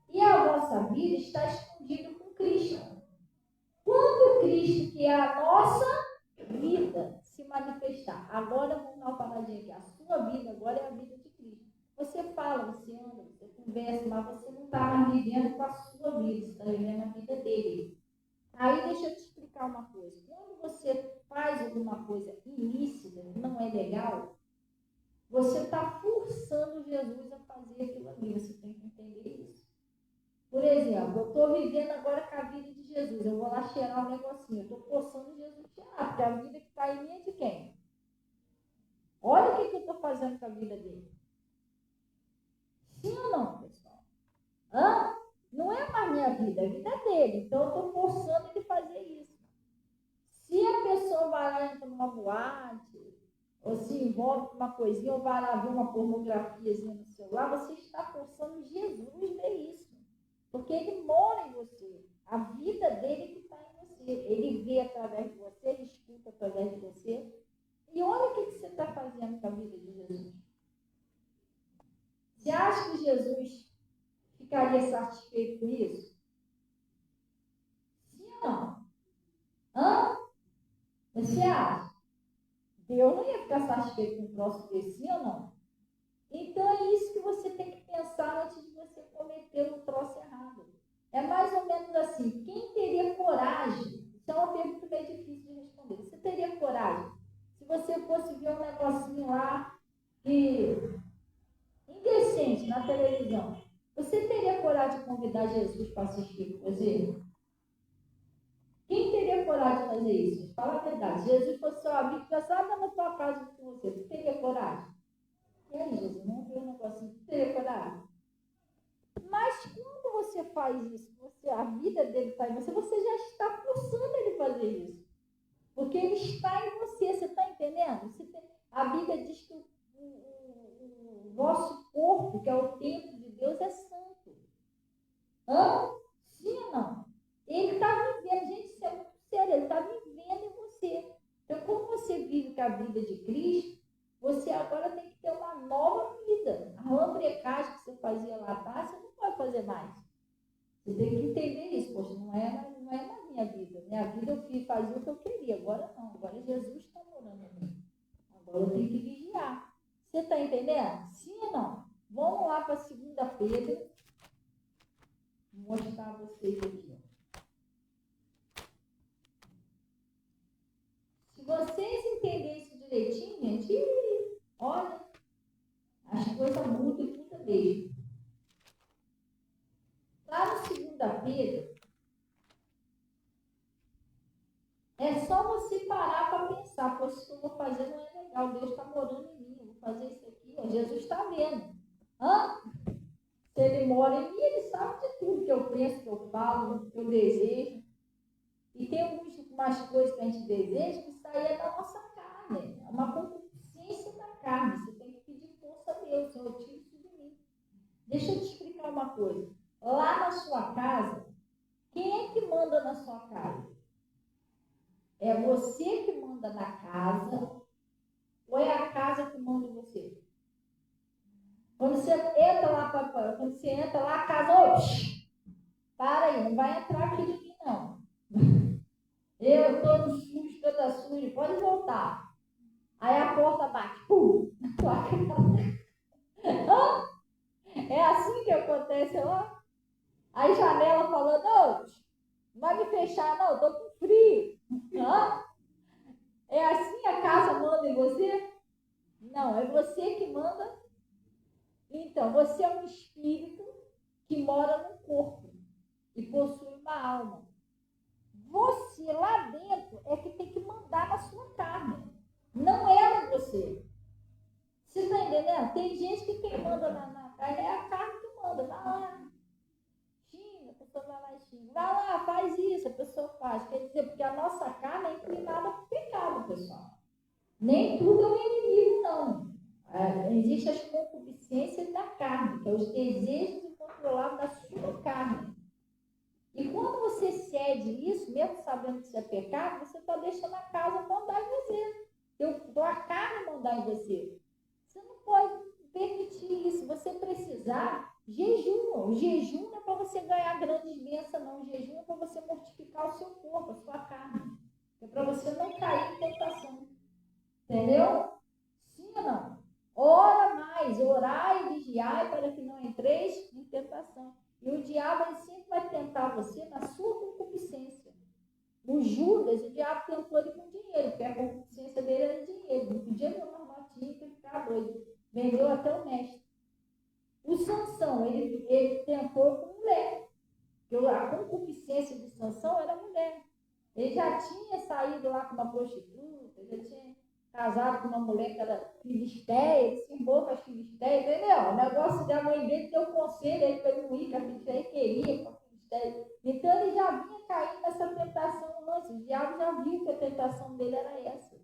E a vossa vida está escondida com Cristo. Quando Cristo, que é a nossa vida, se manifestar. Agora vamos dar uma paradinha aqui. A sua vida agora é a vida de Cristo. Você fala, você anda, você conversa, mas você não está mais vivendo com a sua vida, você está vivendo a vida dele. Aí deixa eu te explicar uma coisa. Quando você faz alguma coisa ilícita, que não é legal, você está forçando Jesus a fazer aquilo ali. Você tem que entender isso. Por exemplo, eu estou vivendo agora com a vida de Jesus. Eu vou lá cheirar um negocinho. Eu estou forçando Jesus a cheirar, porque a vida que está em mim é de quem? Olha o que eu estou fazendo com a vida dele. Sim ou não, pessoal? Hã? Não é mais minha vida, é a vida dele. Então eu estou forçando ele a fazer isso. Se a pessoa vai lá e entra numa boate, ou se envolve com uma coisinha, ou vai lá ver uma pornografiazinha no celular, você está forçando Jesus a ver isso. Porque ele mora em você. A vida dele que está em você. Ele vê através de você, ele escuta através de você. E olha o que você está fazendo com a vida de Jesus. Você acha que Jesus ficaria satisfeito com isso? Sim ou não? Hã? Você acha? Deus não ia ficar satisfeito com o troço desse, sim ou não? Então é isso que você tem que pensar antes de você cometer um troço errado. É mais ou menos assim, quem teria coragem? Isso é uma pergunta bem difícil de responder. Você teria coragem? Se você fosse ver um negocinho lá indecente na televisão, você teria coragem de convidar Jesus para assistir com você? Quem teria coragem de fazer isso? Fala a verdade. Jesus fosse seu amigo, já sabe na tua casa com você. Você teria coragem? E aí, Jesus, não viu um negocinho? Você teria coragem? Mas quando você faz isso, a vida dele está em você, você já está forçando ele a fazer isso. Porque ele está em você, você está entendendo? A Bíblia diz que o nosso corpo, que é o templo de Deus, é santo. Hã? Sim ou não? Ele está vivendo, gente, isso é muito sério, ele está vivendo em você. Então, como você vive com a vida de Cristo, você agora tem que ter uma nova vida. A lambrecagem que você fazia lá atrás, você não pode fazer mais. Você tem que entender isso. Poxa, não é na minha vida. Minha vida eu fazia o que eu queria. Agora não. Agora Jesus está morando em mim. Agora eu tenho que vigiar. Você está entendendo? Sim ou não? Vamos lá para 2 Pedro. Vou mostrar a vocês aqui. Se vocês entenderem isso direitinho, gente, olha, as coisas mudam e muda mesmo. Lá no 2 Pedro, é só você parar para pensar, poxa, isso que eu vou fazer não é legal, Deus está morando em mim, eu vou fazer isso aqui, ó, Jesus está vendo. Hã? Se ele mora em mim, ele sabe de tudo que eu penso, que eu falo, que eu desejo. E tem algumas coisas que a gente deseja que isso aí é da nossa carne, é uma concupiscência da carne. Você tem que pedir força a Deus, Senhor, tira isso de mim. Deixa eu te explicar uma coisa. Lá na sua casa, quem é que manda na sua casa? É você que manda na casa ou é a casa que manda em você? Quando você entra lá, a casa, para aí, não vai entrar aqui de mim, não. Eu estou no sujo, toda suja, pode voltar. Aí a porta bate, pum, na tua cara. É assim que acontece lá? Aí janela falando, não vai me fechar, não, estou com frio. Hã? É assim a casa manda em você? Não, é você que manda. Então, você é um espírito que mora no corpo e possui uma alma. Você lá dentro é que tem que mandar na sua carne. Não é você. Você está entendendo? Tem gente que quem manda na carne é a carne que manda. Vai lá, xinga, a pessoa vai lá e xinga. Vai lá, faz isso, a pessoa faz. Quer dizer, porque a nossa carne é inclinada para o pecado, pessoal. Nem tudo é um inimigo, não. Existem as concupiscências da carne, que é os desejos incontroláveis da sua carne. E quando você cede isso, mesmo sabendo que isso é pecado, você está deixando a casa mandar em você. A carne mandar em você. Você não pode permitir isso. Se você precisar, jejum. O jejum não é para você ganhar grandes bênçãos, não. O jejum é para você mortificar o seu corpo, a sua carne. É para você não cair em tentação. Entendeu? Sim ou não? Ora mais, orai e vigiai para que não entreis em tentação. E o diabo ele sempre vai tentar você na sua concupiscência. O Judas, o diabo tentou ele com dinheiro, porque a concupiscência dele era dinheiro. Não podia ver uma notinha para ficar doido. Vendeu até o mestre. O Sansão, ele tentou com mulher. Porque a concupiscência de Sansão era a mulher. Ele já tinha saído lá com uma prostituta, ele já tinha casado com uma mulher que era filisteia, ele se envolveu com as filisteias, entendeu? O negócio da mãe dele deu conselho aí para ele não ir, que a filisteia queria com a filisteia. Então ele já vinha caindo nessa tentação antes, o diabo já viu que a tentação dele era essa.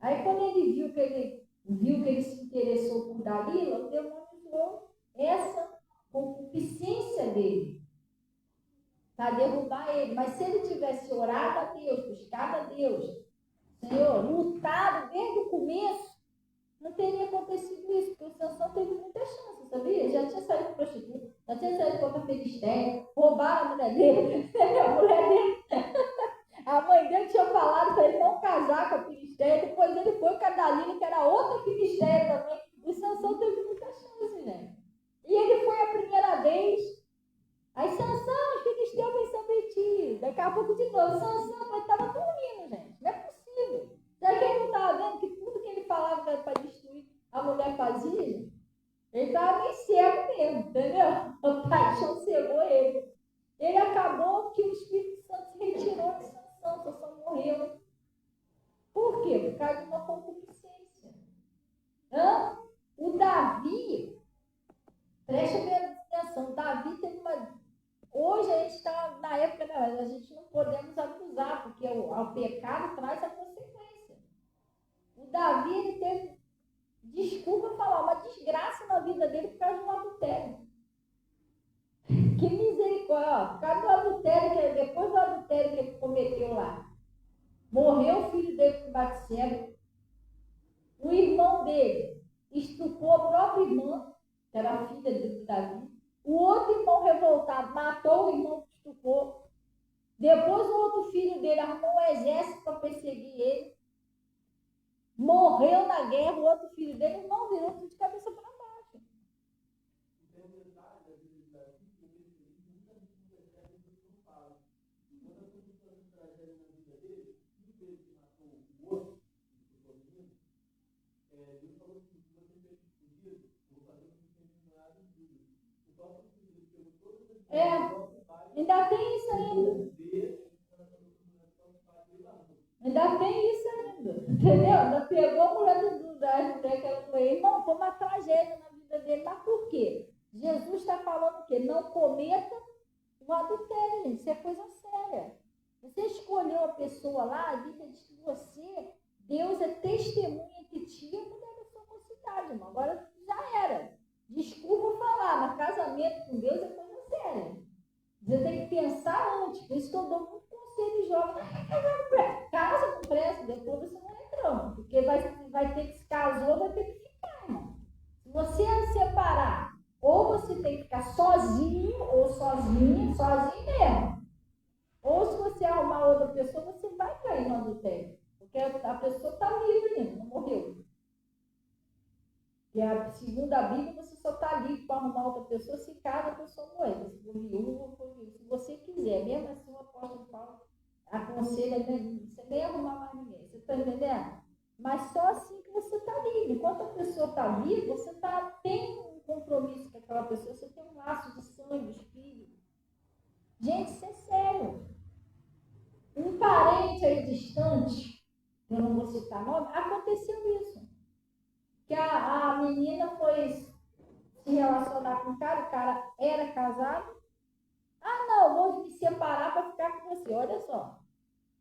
Aí quando ele viu que ele se interessou por Dalila, o demônio usou essa concupiscência dele para derrubar ele. Mas se ele tivesse orado a Deus, buscado a Deus, Senhor, lutado desde o começo, não teria acontecido isso, porque o Sansão teve muita chance, sabia? Já tinha saído com prostituta, já tinha saído com a filisteia, roubaram a mulher dele, a mulher dele. A mãe dele tinha falado para ele não casar com a filisteia, depois ele foi com a Dalila, que era outra filisteia também. O Sansão teve muita chance, gente. E ele foi a primeira vez. Aí, Sansão, os filisteus vêm sobre ti. Daqui a pouco de novo, Sansão, mas estava dormindo, gente. Não é possível. Será que ele não estava vendo que tudo que ele falava para destruir a mulher fazia? Ele estava meio cego mesmo, entendeu? A paixão cegou ele. Ele acabou que o Espírito Santo se retirou de Sansão. Sansão morreu. Por quê? Por causa de uma concupiscência. O Davi, preste bem atenção, Davi teve uma... Hoje a gente está na época, a gente não podemos abusar, porque o pecado traz a consequência. O Davi, ele teve, desculpa falar, uma desgraça na vida dele por causa de um adultério. Que misericórdia, ó, por causa do adultério, depois do adultério que ele cometeu lá, morreu o filho dele com Batseba, o irmão dele estuprou a própria irmã, que era a filha de Davi. O outro irmão revoltado matou o irmão que estuprou. Depois o outro filho dele armou um exército para perseguir ele. Morreu na guerra, o outro filho dele não virou tudo de cabeça para baixo. Ainda tem isso ainda. Ainda tem isso ainda. Entendeu? Ainda pegou a mulher que ela foi. Irmão, foi uma tragédia na vida dele. Mas por quê? Jesus está falando que não cometa o adultério, gente. Isso é coisa séria. Você escolheu a pessoa lá, a Bíblia diz que você, Deus é testemunha que tinha mulher da sua mocidade, irmão. Agora já era. Desculpa falar, mas casamento com Deus é coisa séria. Você tem que pensar antes. Por isso que eu dou muito conselho de jovem. Casa com pressa, depois você não reclama. Porque vai ter que se casou, vai ter que ficar, irmão. Se você separar, ou você tem que ficar sozinho, ou sozinho mesmo. Ou se você arrumar outra pessoa, você vai cair no adultério. Porque a pessoa está viva ainda, não morreu. E segundo a Bíblia, você só está livre para arrumar outra pessoa se cada pessoa morrer. Se for viúva, se você quiser. Mesmo assim, o apóstolo Paulo aconselha você nem arrumar mais ninguém. Você está entendendo? Mas só assim que você está livre. Enquanto a pessoa está viva, você tem um compromisso com aquela pessoa, você tem um laço de sangue, de espírito. Gente, isso é sério. Um parente aí distante, eu não vou citar nome, aconteceu isso. Que a menina foi se relacionar com o cara era casado. Ah, não, vou me separar para ficar com você, olha só.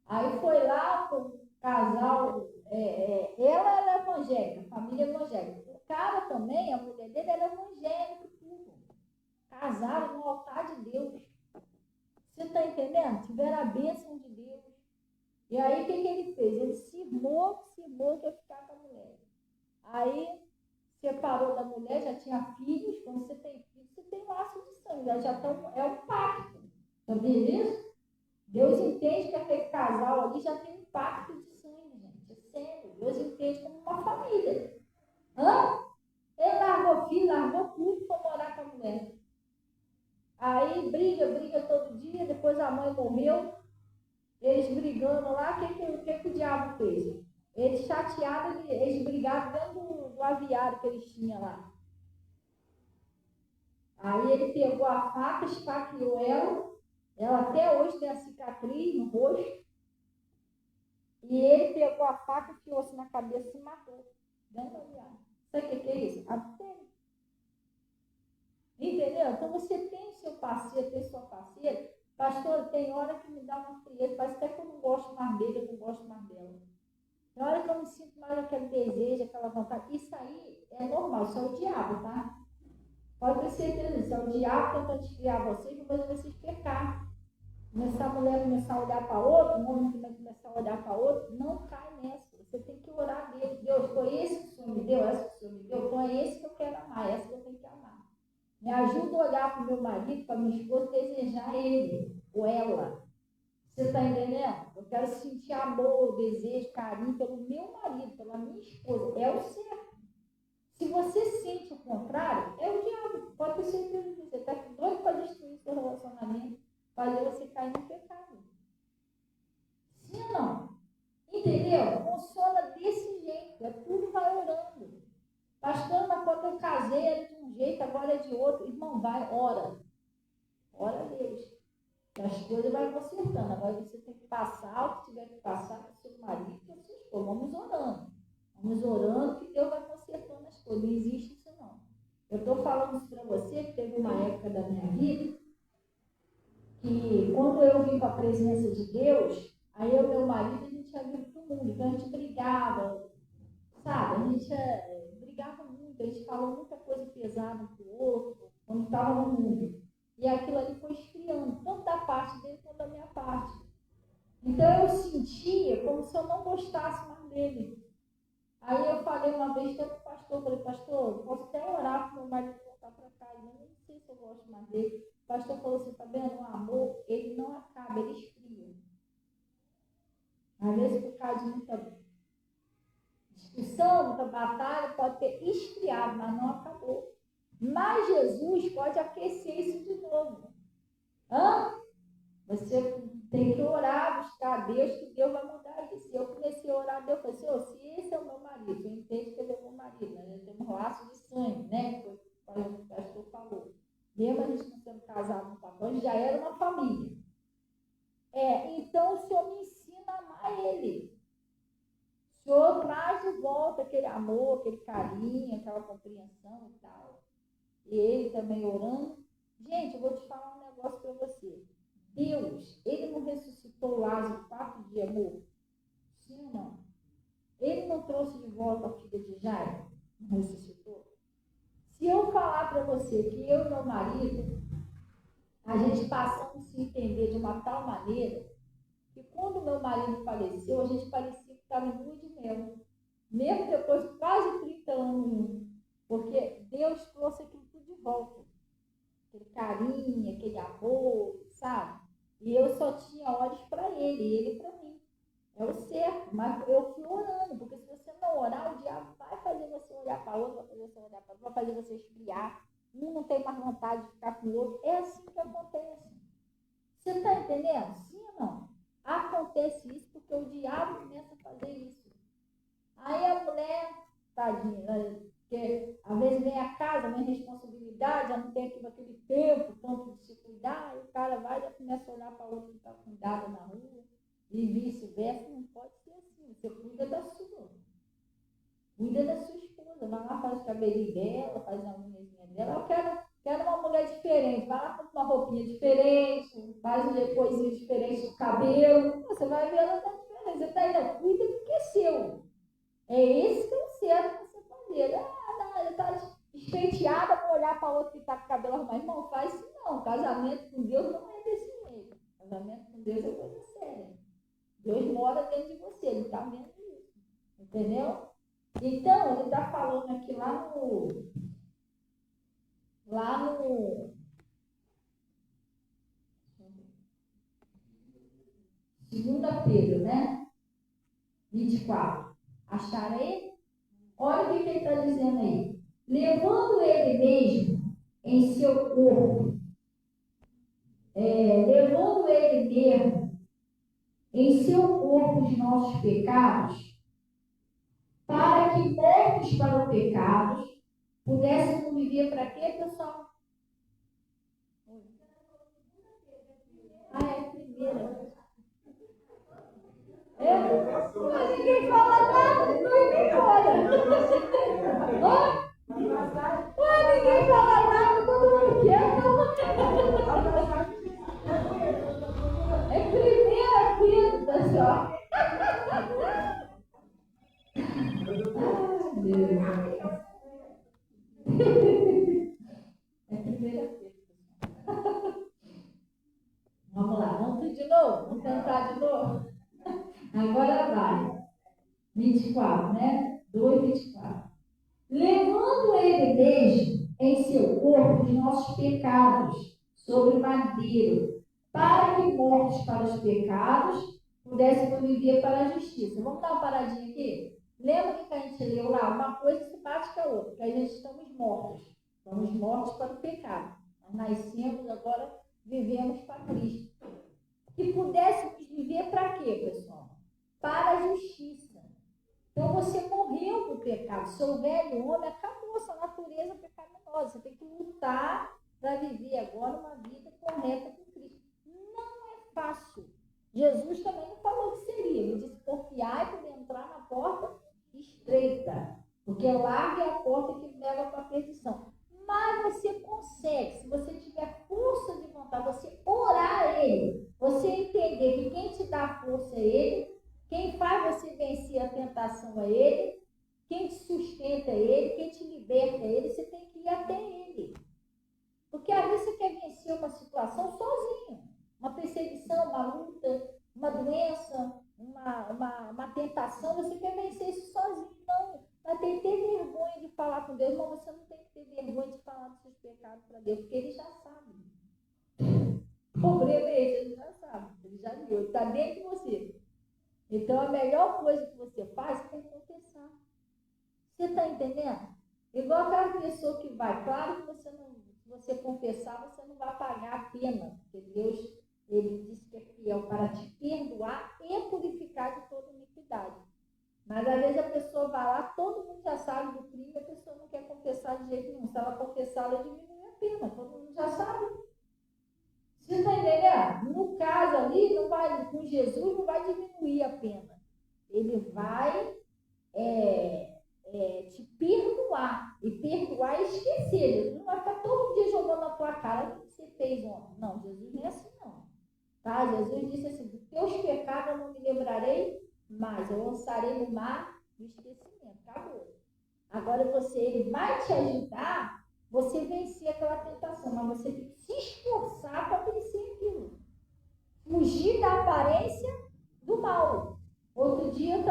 Aí foi lá, com o casal, ela era evangélica, família evangélica. O cara também, a mulher dele era evangélica, tudo. Casaram no altar de Deus. Você está entendendo? Tiveram a bênção de Deus. E aí o que ele fez? Ele cismou que ia ficar com a mulher. Aí separou da mulher, já tinha filhos. Quando você tem filhos, você tem laço de sangue. É um pacto. Sabia disso? Deus entende que aquele casal ali já tem um pacto de sangue, gente. É sério. Deus entende como uma família. Ele largou filho, largou tudo e foi morar com a mulher. Aí briga todo dia. Depois a mãe morreu. Eles brigando lá, o que o diabo fez? Eles chateados, eles brigaram dentro do aviário que eles tinham lá. Aí ele pegou a faca, esfaqueou ela até hoje tem a cicatriz no rosto, e ele pegou a faca, enfiou-se na cabeça e se matou. Sabe o que é isso? Adultério. Entendeu? Então você tem seu parceiro, tem sua parceira. Pastor, tem hora que me dá uma frieza, parece até que eu não gosto mais dele, eu não gosto mais dela. Tem hora que eu me sinto mais aquele desejo, aquela vontade. Isso aí é normal, isso é o diabo, tá? Pode ter certeza disso, é o diabo tentando criar vocês para fazer vocês pecar. Começar a mulher começar a olhar para outro, o homem começar a olhar para outro, não cai nessa. Você tem que orar a Deus. Deus, foi esse que o Senhor me deu, essa que o Senhor me deu, então é esse que eu quero amar, essa que eu tenho que amar. Me ajuda a olhar para o meu marido, para a minha esposa, desejar ele ou ela. Você está entendendo? Eu quero sentir amor, desejo, carinho pelo meu marido, pela minha esposa. É o certo. Se você sente o contrário, é o diabo. Pode ter certeza que você está doido para destruir seu relacionamento, fazer você cair no pecado. Sim ou não? Entendeu? Funciona desse jeito. É tudo vai orando. Pastor, mas quando eu casei era de um jeito, agora é de outro. Irmão, vai, ora. Ora a Deus. As coisas vai consertando. Agora você tem que passar o que tiver que passar para o seu marido, para a sua esposa. Vamos orando. Vamos orando que Deus vai consertando as coisas. Não existe isso não. Eu estou falando isso para você, que teve uma época da minha vida que quando eu vim para a presença de Deus, aí eu e meu marido, a gente ia vir para o mundo. Então a gente brigava, sabe? A gente brigava muito, a gente falou muita coisa pesada um para o outro, quando estava no mundo. E aquilo ali foi esfriando, tanto da parte dele quanto da minha parte. Então eu sentia como se eu não gostasse mais dele. Aí eu falei uma vez para o pastor, falei, pastor, posso até orar para o meu marido voltar para casa, mas eu não sei se eu gosto mais dele. O pastor falou assim, tá vendo? O amor, ele não acaba, ele esfria. Às vezes por causa de muita discussão, muita batalha, pode ter esfriado, mas não acabou. Mas Jesus pode aquecer isso de novo. Você tem que orar, buscar a Deus, que Deus vai mudar isso. Eu comecei a orar a Deus, falei, Senhor, se esse é o meu marido, eu entendo que ele é o meu marido, né? Nós temos um laço de sangue, né? Foi o que o pastor falou. Mesmo a gente não sendo casado no papel, já era uma família. Então o Senhor me ensina a amar ele. O Senhor traz de volta aquele amor, aquele carinho, aquela compreensão e tal. E ele também orando. Gente, eu vou te falar um negócio para você. Deus, ele não ressuscitou Lázaro 4 dias morto? Sim ou não? Ele não trouxe de volta a filha de Jairo? Não ressuscitou? Se eu falar para você que eu e meu marido, a gente passamos a se entender de uma tal maneira, que quando meu marido faleceu, a gente parecia que estava em lua de mel. Mesmo depois de quase 30 anos, porque Deus trouxe aquilo tudo de volta. Aquele carinho, aquele amor, sabe? E eu só tinha olhos para ele, e ele para mim. É o certo, mas eu fui orando, porque se você não orar, o diabo vai fazer você olhar para outro, vai fazer você olhar para outro, vai fazer você esfriar. Um não tem mais vontade de ficar com o outro. É assim que acontece. Você está entendendo? Sim ou não? Acontece isso porque o diabo começa a fazer isso. Aí a mulher, tadinha, porque às vezes vem a casa, vem a responsabilidade, já não tem aquele tempo tanto de se cuidar, e o cara vai e já começa a olhar para o outro que está cuidado na rua, e vice-versa. Não pode ser assim. Você cuida da sua. Cuida da sua esposa. Vai lá, faz o cabelinho dela, faz a unhazinha dela. Eu quero uma mulher diferente. Vai lá, compra uma roupinha diferente, faz um depoisinho diferente do cabelo. Você vai ver ela tá diferente. Você está aí, cuida do que é seu. É esse que é o certo você fazer. Ela está despenteada para olhar para outro que está com o cabelo arrumado. Irmão, faz isso não. Casamento com Deus não é desse jeito. Casamento com Deus é coisa séria. Deus mora dentro de você, ele está vendo isso. Entendeu? Então, ele está falando aqui lá no 2 Pedro, né? 24. Acharam aí? Olha o que ele está dizendo aí. Levando ele mesmo em seu corpo, levando ele mesmo em seu corpo os nossos pecados, para que mortos para os pecados pudéssemos viver para quê, pessoal? Ué, ninguém fala nada, todo mundo quer. É primeira fila, pessoal. Deus. É primeira fila. Vamos lá, vamos tudo de novo? Vamos tentar de novo? Agora vai. 24, né? 2:24. Levando ele mesmo em seu corpo os nossos pecados sobre o madeiro, para que mortos para os pecados pudéssemos viver para a justiça. Vamos dar uma paradinha aqui? Lembra que a gente leu lá? Uma coisa se bate com a outra, que a gente estamos mortos. Estamos mortos para o pecado. Nós nascemos, agora vivemos para Cristo. Que pudéssemos viver para quê, pessoal? Para a justiça. Então você morreu para o pecado. Seu velho homem acabou, sua natureza pecaminosa. Você tem que lutar para viver agora uma vida correta com Cristo. Não é fácil. Jesus também não falou que seria. Ele disse: porfiai por entrar na porta estreita, porque larga é a porta que leva para a perdição. Mas você consegue, se você tiver força de vontade, você orar a Ele, você entender que quem te dá força é Ele, quem faz você vencer a tentação é Ele, quem te sustenta é Ele, quem te liberta é Ele, você tem que ir até Ele. Porque às vezes você quer vencer uma situação sozinho, uma perseguição, uma luta, uma doença, uma tentação, você quer vencer isso sozinho. Não, vai ter que ter vergonha de falar com Deus, mas você não tem que ter vergonha de falar dos seus pecados para Deus, porque Ele já sabe. O problema é esse, Ele já sabe, Ele já viu, Ele está dentro de você. Então, a melhor coisa que você faz é confessar. Você está entendendo? Igual aquela pessoa que vai, claro que você não, se você confessar, você não vai pagar a pena, porque Deus, Ele disse que é fiel para te perdoar e purificar de toda iniquidade. Mas, às vezes, a pessoa vai lá, todo mundo já sabe do crime, a pessoa não quer confessar de jeito nenhum. Se ela confessar, ela diminui a pena, todo mundo já sabe. Você está entendendo? No caso ali, não vai, com Jesus, não vai diminuir a pena. Ele vai te perdoar. E perdoar e esquecer. Ele não vai ficar todo dia jogando na tua cara o que você fez ontem. Não, Jesus não é assim, não. Tá? Jesus disse assim: dos teus pecados eu não me lembrarei mais. Eu lançarei no mar do esquecimento. Acabou. Agora ele vai te ajudar você vencer aquela tentação, mas você tem que se esforçar para vencer aquilo. Fugir da aparência do mal. Outro dia o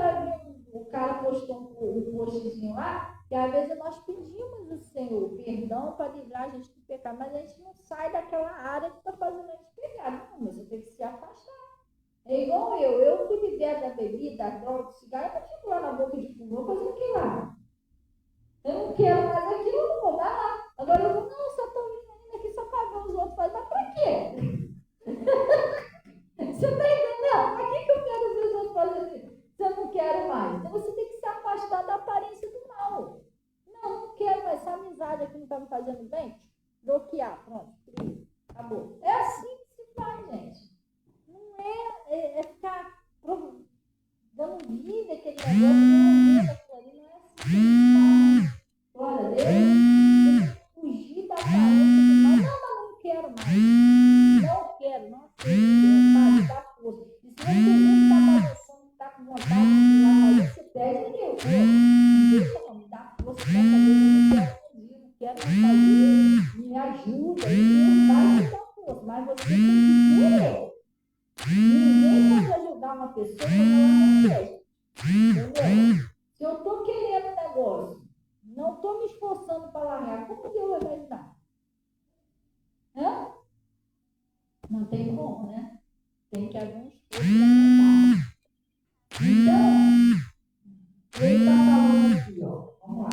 cara postou um postzinho lá, que às vezes nós pedimos ao Senhor perdão para livrar a gente do pecado, mas a gente não sai daquela área que está fazendo a gente pecar. Não, mas você tem que se afastar. É igual eu fui liberta da bebida, da droga, do cigarro, eu não fico lá na boca de fumo, eu vou fazer o que lá? Eu não quero mais aquilo, eu não vou dar lá. Agora eu vou, não, só estou vindo aqui só para ver os outros fazer, mas para quê? Você está entendendo? Para que eu quero ver os outros fazerem? Se eu não quero mais. Então você tem que se afastar da aparência do mal. Não quero mais essa amizade aqui, não está me fazendo bem. Bloquear, pronto, acabou. É assim que se faz, gente. Não é ficar dando vida àquele negócio, dando vida àquilo ali, não é assim que se faz. Glória a Deus. Fugir da aparência do mal. Não, mas não quero mais. Não quero, não aceito. Mas dá força. E se você está balançando, está com vontade de ir lá fazer, você pede a Deus. Não deixa não, me dá força para fazer. Eu não quero mais fazer. Me ajuda. E Deus vai te dar força. Mas você tem que querer. Ninguém pode ajudar uma pessoa quando ela não quer. Entendeu? Se eu estou querendo um negócio, não estou me esforçando para largar, como Deus vai me ajudar? Hã? Não tem como, né? Tem que haver um esforço para então, ele está falando aqui, ó. Vamos lá.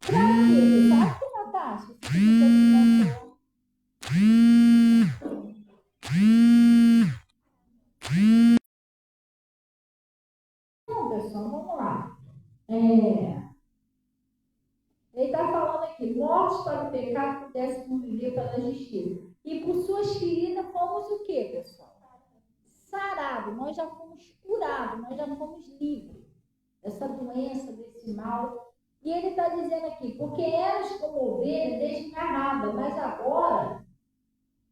Para quê? Sabe que, Natasha? Você fica Não, pessoal, vamos lá. Ele está falando aqui, mortos para o pecado, pudéssemos viver pela justiça. E por suas feridas fomos o quê, pessoal? sarados, nós já fomos curados, nós já fomos livres dessa doença, desse mal. E ele está dizendo aqui, porque eras como ovelha desgarrada, mas agora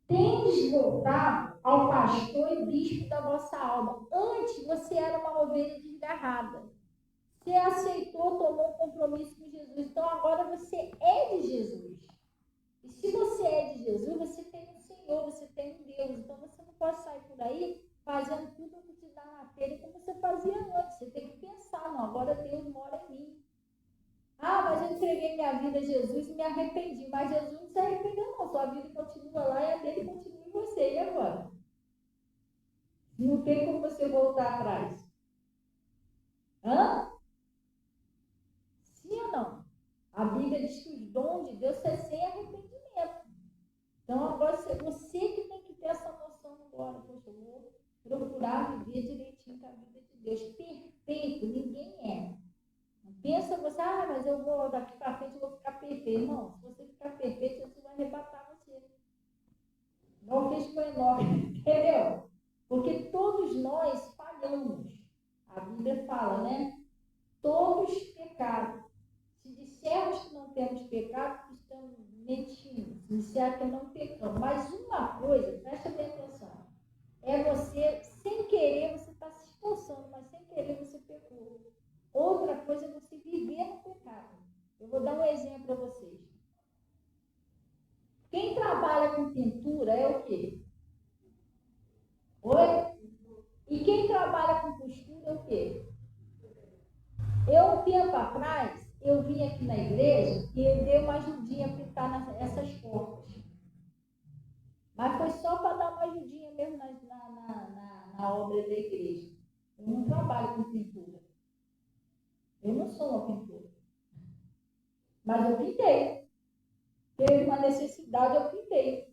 tendes voltado ao pastor e bispo da vossa alma. Antes você era uma ovelha desgarrada. Você aceitou, tomou um compromisso com Jesus. Então agora você é de Jesus. E se você é de Jesus, você tem um Senhor, você tem um Deus. Então você não pode sair por aí fazendo tudo o que te dá na telha como você fazia antes. Você tem que pensar, não, agora Deus mora em mim. Ah, mas eu entreguei minha vida a Jesus e me arrependi. Mas Jesus não se arrependeu, não. Sua vida continua lá e a dele continua em você. E agora? Não tem como você voltar atrás. Hã? Sim ou não? A Bíblia diz que os dons de Deus é sem arrependimento. Então, agora você que tem que ter essa noção agora. Poxa, eu vou procurar viver direitinho com a vida de Deus. Perfeito, ninguém é. Não pensa você, mas eu vou daqui para frente, eu vou ficar perfeito. Não, se você ficar perfeito, Jesus vai arrebatar você. Não fez com Enoque, entendeu? Porque todos nós falhamos. A Bíblia fala, né? Todos pecaram. Se dissermos que não temos pecado, estamos mentindo. Se dissermos que não pecamos. Mas uma coisa, presta bem atenção, é você, sem querer, você está se esforçando, mas sem querer você pecou. Outra coisa é você viver no pecado. Eu vou dar um exemplo para vocês. Quem trabalha com pintura é o quê? Oi? E quem trabalha com costura é o quê? Um tempo atrás, eu vim aqui na igreja e eu dei uma ajudinha a pintar essas portas. Mas foi só para dar uma ajudinha mesmo na obra da igreja. Eu não trabalho com pintura. Eu não sou uma pintora. Mas eu pintei. Teve uma necessidade, eu pintei.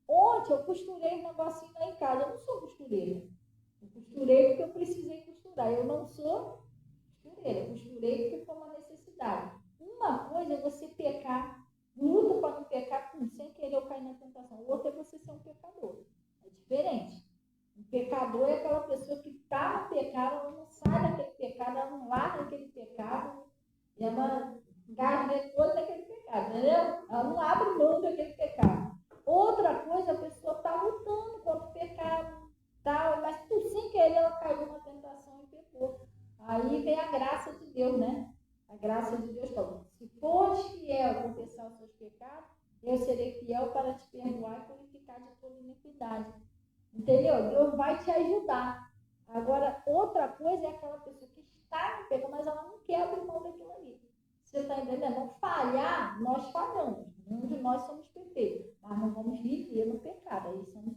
Ontem eu costurei um negocinho lá em casa. Eu não sou costureira. Eu costurei porque eu precisei costurar. Eu não sou costureira. Eu costurei porque foi uma necessidade. Uma coisa é você pecar, luta para não pecar sem querer eu cair na tentação. Outra é você ser um pecador. É diferente. Um pecador é aquela pessoa que está no pecado, ela não sai daquele pecado, ela não larga aquele pecado, e ela engasga toda daquele pecado, entendeu? Ela não abre mão daquele pecado. Outra coisa, a pessoa está lutando contra o pecado, tal, mas sem querer ela caiu na tentação e pecou. Aí vem a graça de Deus, né? A graça de Deus fala, se fores fiel a confessar os seus pecados, eu serei fiel para te perdoar e purificar de toda iniquidade. Entendeu? Deus vai te ajudar. Agora, outra coisa é aquela pessoa que está no pecado, mas ela não quer abrir mão daquilo ali. Você está entendendo? Não falhar, nós falhamos. Nenhum de nós somos perfeitos. Mas não vamos viver no pecado. Aí estamos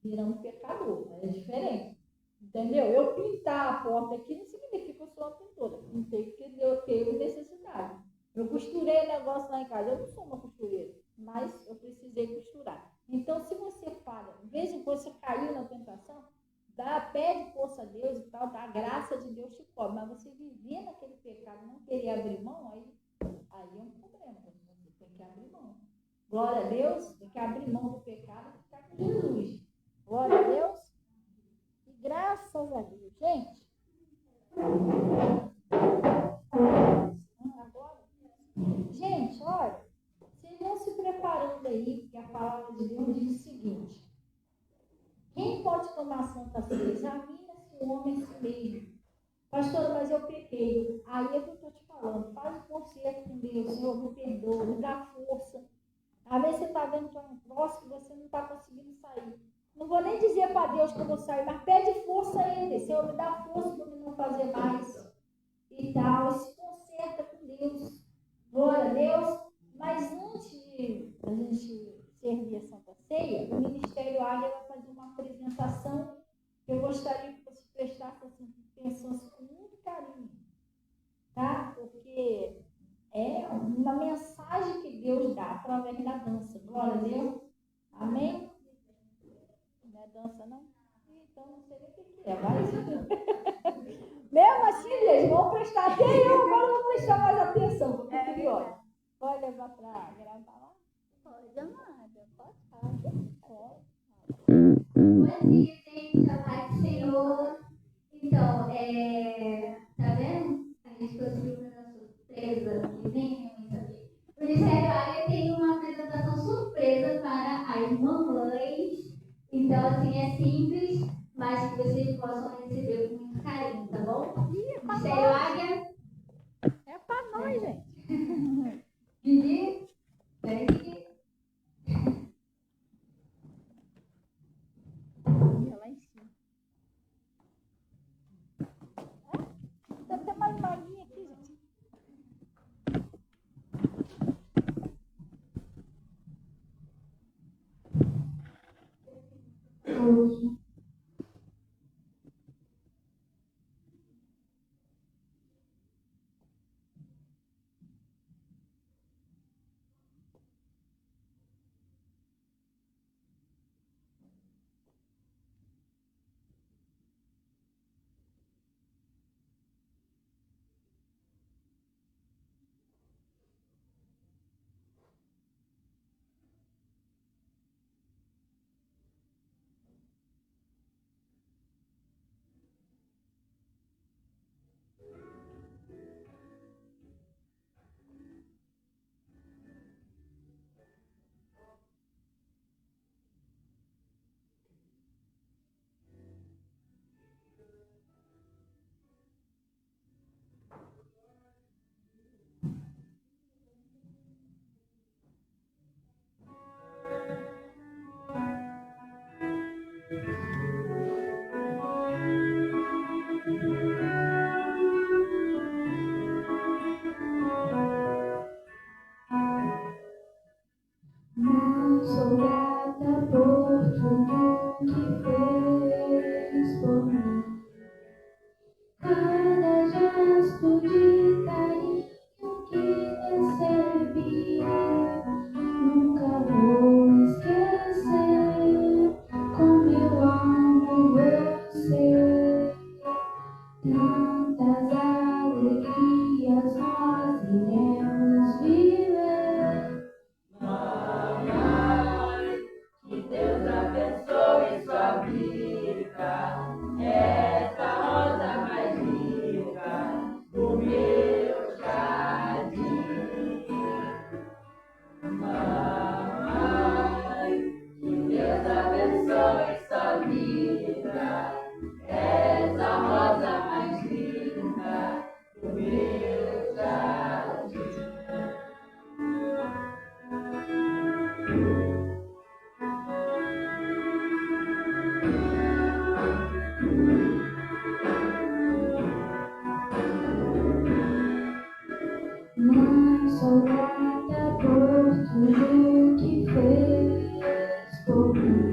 virando pecador. É diferente. Entendeu? Eu pintar a porta aqui não significa que eu sou uma pintora. Pintei porque eu tenho necessidade. Eu costurei negócio lá em casa. Eu não sou uma costureira, mas eu precisei costurar. Então, se você falha, de vez em quando você caiu na tentação, pede força a Deus e tal, a graça de Deus te cobre. Mas você viver naquele pecado, não querer abrir mão, aí é um problema. Você tem que abrir mão. Glória a Deus, tem que abrir mão do pecado e ficar com Jesus. Glória a Deus. E graças a Deus. Gente, agora, gente, olha, vocês vão se preparando aí, porque a palavra de Deus diz o seguinte: quem pode tomar santa ceia? Examina-se o homem em si mesmo. Pastora, mas eu pequei. Aí é o que eu estou te falando. Faz o conserto com Deus. Senhor, me perdoa, me dá força. Às vezes você está vendo que é um troço que você não está conseguindo sair. Não vou nem dizer para Deus que eu vou sair, mas pede força a Ele. Senhor, me dá força para não fazer mais. E tal. E se conserta com Deus. Glória a Deus. Mas antes de a gente servir a Santa Ceia, o Ministério Águia vai fazer uma apresentação que eu gostaria que você prestasse atenção com muito carinho, tá? Porque é uma mensagem que Deus dá através da dança. Glória a Deus. Amém? Não é dança, não? Então não sei nem o que é, mas... Mesmo assim, eles vão prestar atenção. Eu agora vou prestar mais atenção, porque eu curiosa. Pode levar para gravar lá? Pode, amada. Pode falar. Pode. gente amar o Senhor. Então, tá vendo? A gente conseguiu fazer uma surpresa que nem eu sabia. O Ministério Área tem uma apresentação surpresa para as mamães. Então, assim, é simples, mas que vocês possam receber com muito carinho, tá bom? Ministério Águia. É pra nós, gente. Vivi, vem aqui. Lá em cima. Tem até mais malinha aqui, gente. Sou grata por tudo que fez por mim. Cada gesto de carinho que recebi, nunca vou esquecer como eu amo você. Tantas alegrias nós iremos viver. Mamãe, que Deus abençoe sua vida. Essa rosa mais linda do meu jardim. Mamãe, que Deus abençoe sua vida. Essa rosa mais linda do meu jardim. Mãe, sou grata por tudo que fez por mim.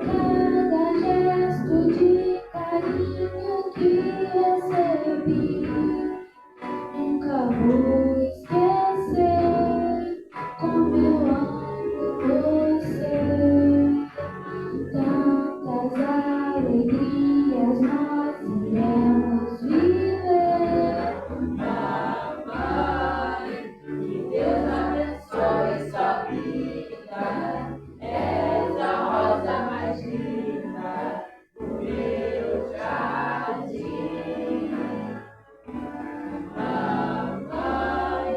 Cada gesto de carinho que recebi, nunca vou esquecer como eu amo você. Tantas alegrias nós iremos viver. Mamãe, que Deus abençoe sua vida. Essa rosa mais linda do meu jardim. Mamãe,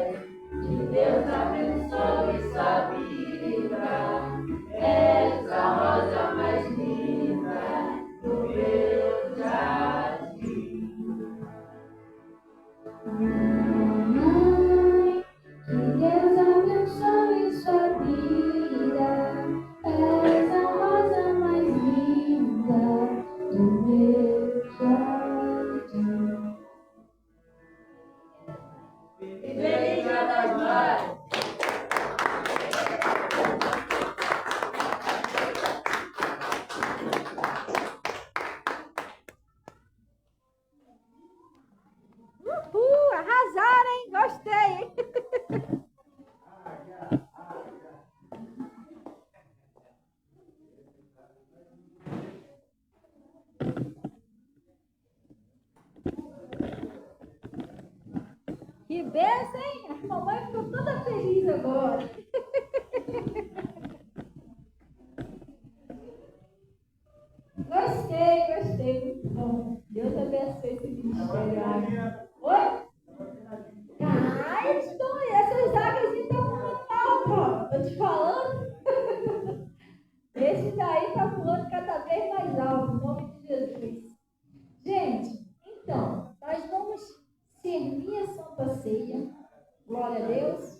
que Deus abençoe sua vida. Essa rosa mais linda do meu jardim. Mãe, que Deus abençoe sua vida. És a rosa mais linda do meu jardim. Feliz Dia das Mães! Arrasaram, hein? Gostei, hein? Que benção, hein? A mamãe ficou toda feliz agora. Ceia. Glória a Deus.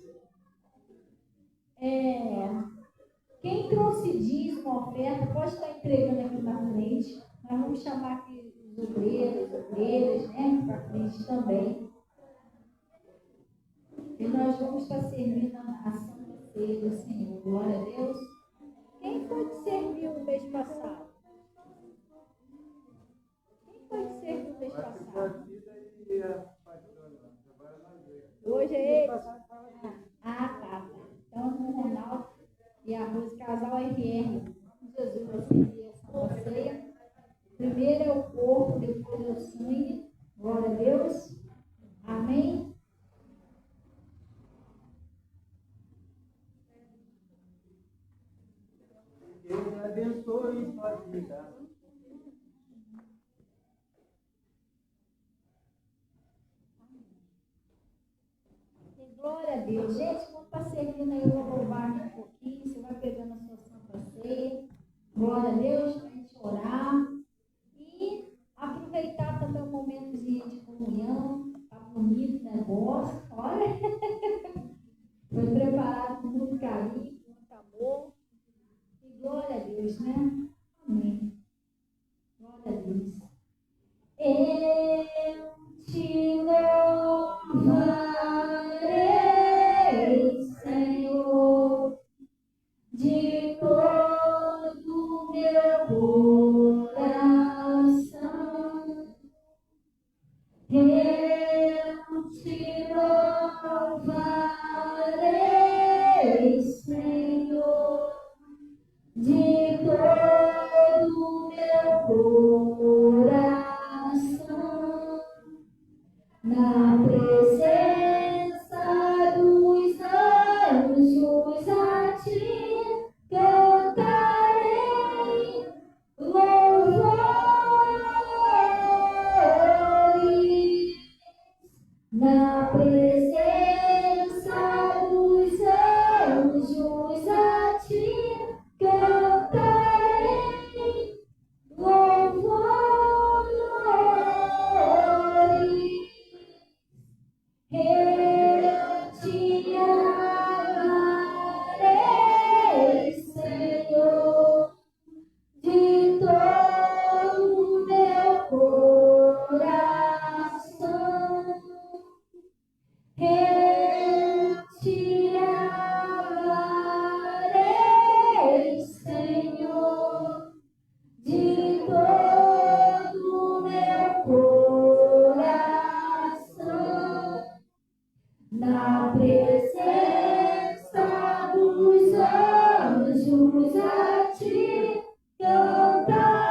Quem trouxe dízimo, oferta, pode estar entregando aqui na frente. Nós vamos chamar aqui os obreiras, né? Para frente também. E nós vamos estar servindo a Santa Ceia do Senhor. Glória a Deus. Quem foi que serviu o mês passado? Quem foi que serviu o mês passado? Hoje é ele? Tá. Então, o Ronaldo e a Rose, casal RR. Jesus vai servir a Santa Ceia. Primeiro é o corpo, depois é o sangue. Glória a Deus. Amém? Deus abençoe sua vida. Glória a Deus. Gente, quando está servindo aí, eu vou louvar aqui um pouquinho. Você vai pegando a sua Santa Ceia. Glória a Deus, para a gente orar. E aproveitar também o momento de comunhão. Está bonito o negócio. Olha. Foi preparado com muito carinho, com muito amor. E glória a Deus, né? Amém. Glória a Deus. Eu te louvarei, Senhor, de todo o meu coração. Eu te louvarei, Senhor, de todo o meu coração, na presença dos anjos a ti cantarei louvores. Na presença dos anjos a ti cantarei louvores. Eu te amarei, Senhor, de todo o meu coração. Eu te amarei, Senhor, de todo o meu coração, na presença dos anjos a ti cantarei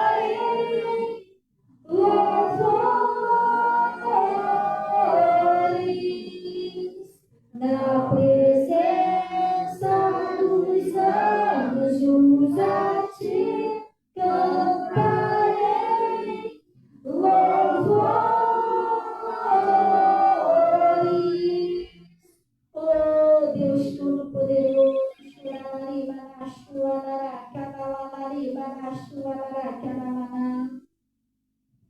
louvores. Na presença dos anjos a ti cantarei louvores. Oh Deus Todo-Poderoso,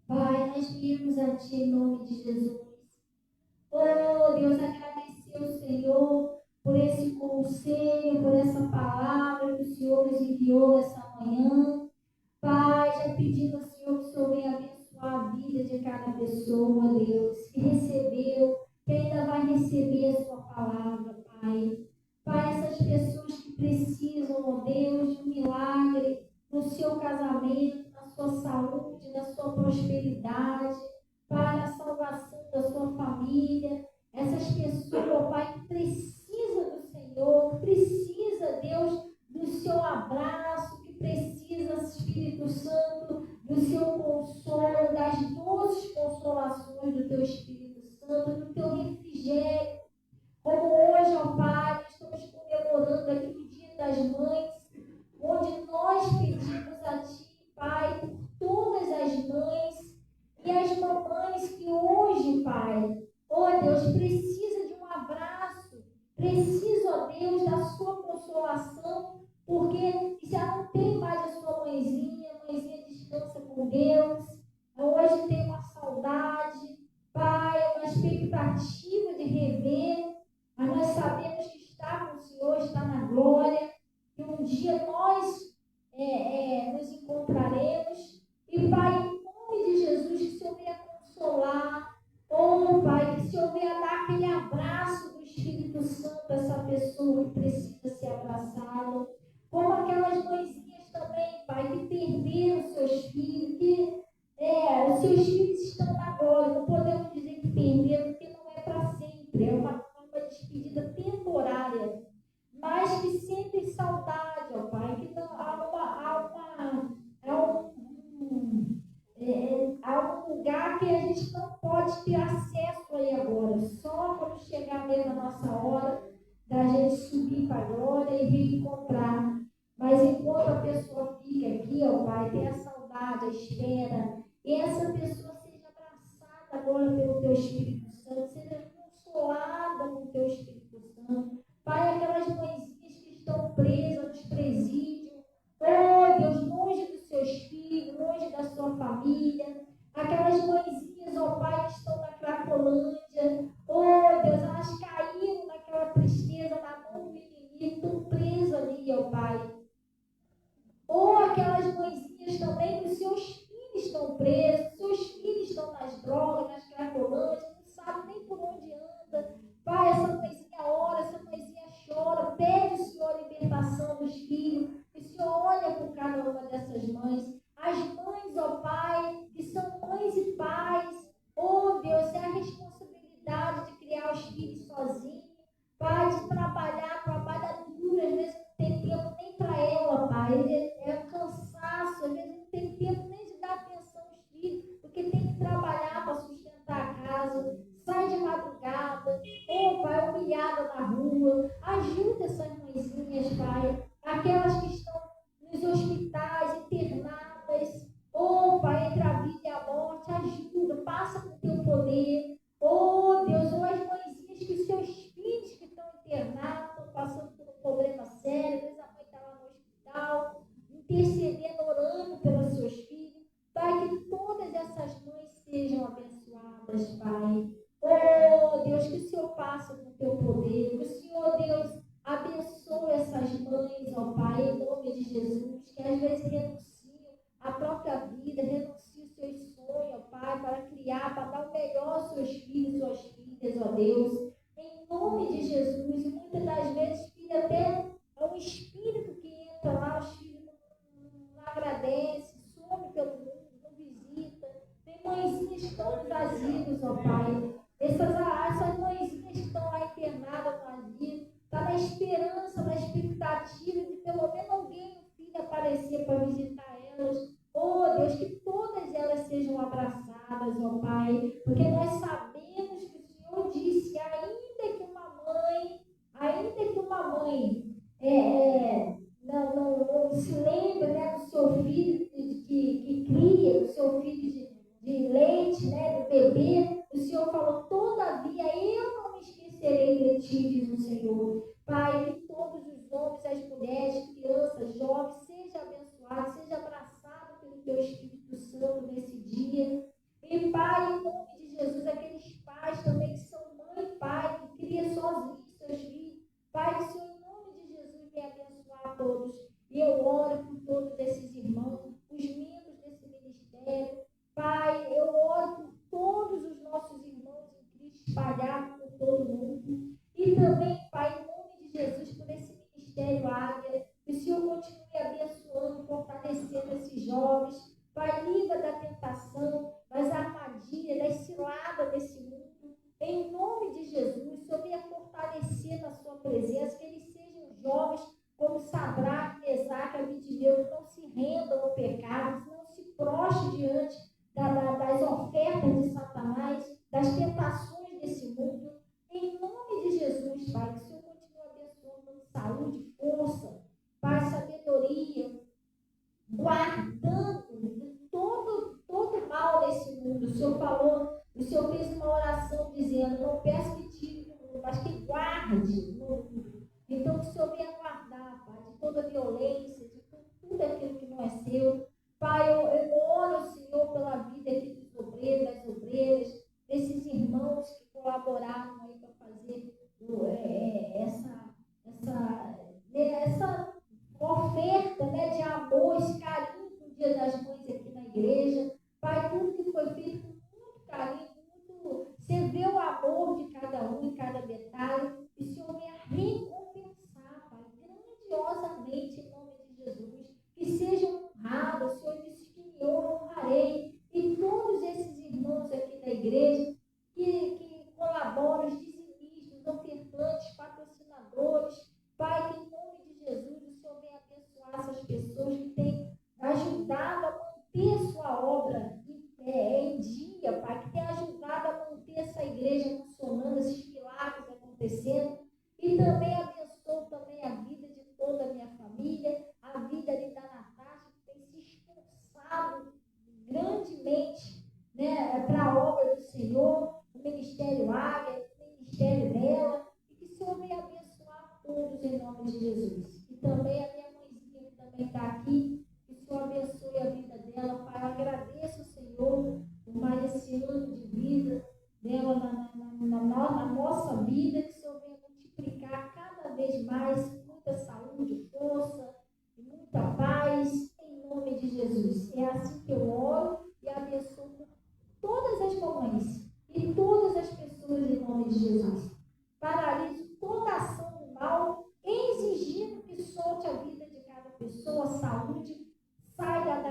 Pai, nós viemos a Ti em nome de Jesus. Oh Deus, agradecer ao Senhor por esse conselho, por essa palavra que o Senhor nos enviou essa manhã. Pai, já pedindo ao Senhor que o Senhor venha abençoar a vida de cada pessoa, Deus, que recebeu, que ainda vai receber a sua palavra, Pai. Pai, essas pessoas que precisam, ó Deus, de um milagre no seu casamento, na sua saúde, na sua prosperidade, Pai, na salvação da sua família. Essas pessoas, ó Pai, que precisam do Senhor, que precisa, Deus, do seu abraço, que precisa, Espírito Santo, do seu consolo, das doces consolações do teu Espírito Santo, do teu refrigério. Como hoje, ó Pai, estamos comemorando aqui o Dia das Mães, onde nós pedimos a Ti, Pai, por todas as mães e as mamães que hoje, Pai, ó Deus, precisam de um abraço, precisam, ó Deus, da sua consolação, porque já não tem mais a sua mãezinha, a mãezinha descansa com Deus, hoje tem uma saudade, Pai, uma expectativa de rever tá? Que a gente não pode ter acesso aí agora, só quando chegar mesmo a nossa hora da gente subir para a glória e vir encontrar. Mas enquanto a pessoa fica aqui, ó Pai, tem a saudade, a espera, e essa pessoa seja abraçada agora pelo Teu Espírito Santo, seja consolada com o Teu Espírito Santo. Pai, aquelas mãezinhas que estão presas nos presídios, oh Deus, longe dos seus filhos, longe da sua família, aquelas mãezinhas, ó Pai, que estão na Cracolândia, oh Deus, elas caíram naquela tristeza, na mão do inimigo, estão presas ali, ó Pai. Ou aquelas mãezinhas também que os seus filhos estão presos, seus filhos estão nas drogas, nas cracolândias, não sabe nem por onde anda. Pai, essa mãezinha ora, essa mãezinha chora, pede o Senhor a libertação dos filhos. O Senhor olha por cada uma dessas mães. As mães, ó Pai, que são mães e pais, oh Deus, é a responsabilidade de criar os filhos sozinhos. Pai, de trabalha duro, às vezes não tem tempo nem para ela, Pai. É um cansaço, às vezes não tem tempo nem de dar atenção aos filhos, porque tem que trabalhar para sustentar a casa, sai de madrugada, oh Pai, humilhada na rua. Ajuda essas mãezinhas, Pai, aquelas que estão nos hospitais, internadas, oh Pai, entre a vida e a morte, ajuda, passa com o Teu poder, oh Deus, ou as mãezinhas que os seus filhos que estão internados, estão passando por um problema sério, às vezes a mãe está lá no hospital, intercedendo, orando pelos seus filhos. Pai, que todas essas mães sejam abençoadas, Pai. Oh, Deus, que o Senhor passe com o Teu poder, que o Senhor, Deus, abençoe essas mães, ó Pai, em nome de Jesus, que às vezes renunciam à própria vida, renunciam os seus sonhos, ó Pai, para criar, para dar o melhor aos seus filhos, suas filhas, ó Deus, em nome de Jesus. E muitas das vezes, filho, até é um espírito que entra lá, os filhos não agradecem, some pelo mundo, não visita. Tem mãezinhas que estão nos asilos, ó Pai. Essas mãezinhas que estão lá internadas no asilo, está na esperança, na expectativa de pelo menos alguém, um filho, aparecer para visitar elas. Oh Deus, que todas elas sejam abraçadas, ó Pai, porque nós sabemos que o Senhor disse, ainda que uma mãe não se lembre, né, do seu filho que cria, do seu filho de leite, né, do bebê, o Senhor falou, todavia eu não me esquecerei de ti, diz o Senhor. Pai, que todos os homens, as mulheres, crianças, jovens, seja abençoado, seja abraçado pelo Teu Espírito Santo nesse dia. E Pai, em nome de Jesus, aqueles pais também que são mãe e pai, que criam sozinhos seus filhos. Pai, que o Senhor, em nome de Jesus, venha abençoar a todos. E eu oro por todos esses irmãos, os membros desse ministério. Pai, eu oro por todos os nossos irmãos em Cristo espalhados por todo mundo. E também, Pai, em nome de Jesus, por esse ministério Águia, que o Senhor continue abençoando, fortalecendo esses jovens. Pai, livra da tentação, das armadilhas, das ciladas desse mundo. Em nome de Jesus, o Senhor venha fortalecer na sua presença, que eles sejam jovens como Sadraque, Mesaque, Abednego, que não se rendam ao pecado, que não se prostrem diante das ofertas de Satanás, das tentações desse mundo. Em nome de Jesus, Pai, que o Senhor continue abençoando saúde, força, Pai, sabedoria, guardando todo mal nesse mundo. O Senhor falou, o Senhor fez uma oração dizendo, não peço que tire do mundo, mas que guarde no mundo. Então, que o Senhor venha guardar, Pai, de toda violência, de tudo aquilo que não é seu. Pai, eu oro, Senhor, pela vida aqui dos obreiros, das obreiras, desses irmãos que colaboraram aí para fazer essa oferta, né, de amor, esse carinho com o Dia das Mães aqui na igreja. Pai, tudo que foi feito com muito carinho, você vê o amor de cada um e cada detalhe, e o Senhor venha recompensar, Pai, grandiosamente, em nome de Jesus, que sejam honrados. O Senhor disse que eu honrarei, e todos esses irmãos aqui da igreja que colaboram, os dizimistas, os ofertantes, patrocinadores, Pai, que em nome de Jesus o Senhor venha abençoar essas pessoas que têm ajudado a manter a sua obra em dia, Pai, do Senhor, o Ministério Águia, o Ministério dela, e que o Senhor venha abençoar todos em nome de Jesus. E também a minha mãezinha que também está aqui, que o Senhor abençoe a vida dela, Pai. Eu agradeço ao Senhor por mais esse ano de vida dela na nossa vida, que o Senhor venha multiplicar cada vez mais muita saúde, força e muita paz, em nome de Jesus. É assim que eu oro e abençoo todas as mamães e todas as pessoas em nome de Jesus. Paraliso toda ação do mal, exigindo que solte a vida de cada pessoa, saúde, saia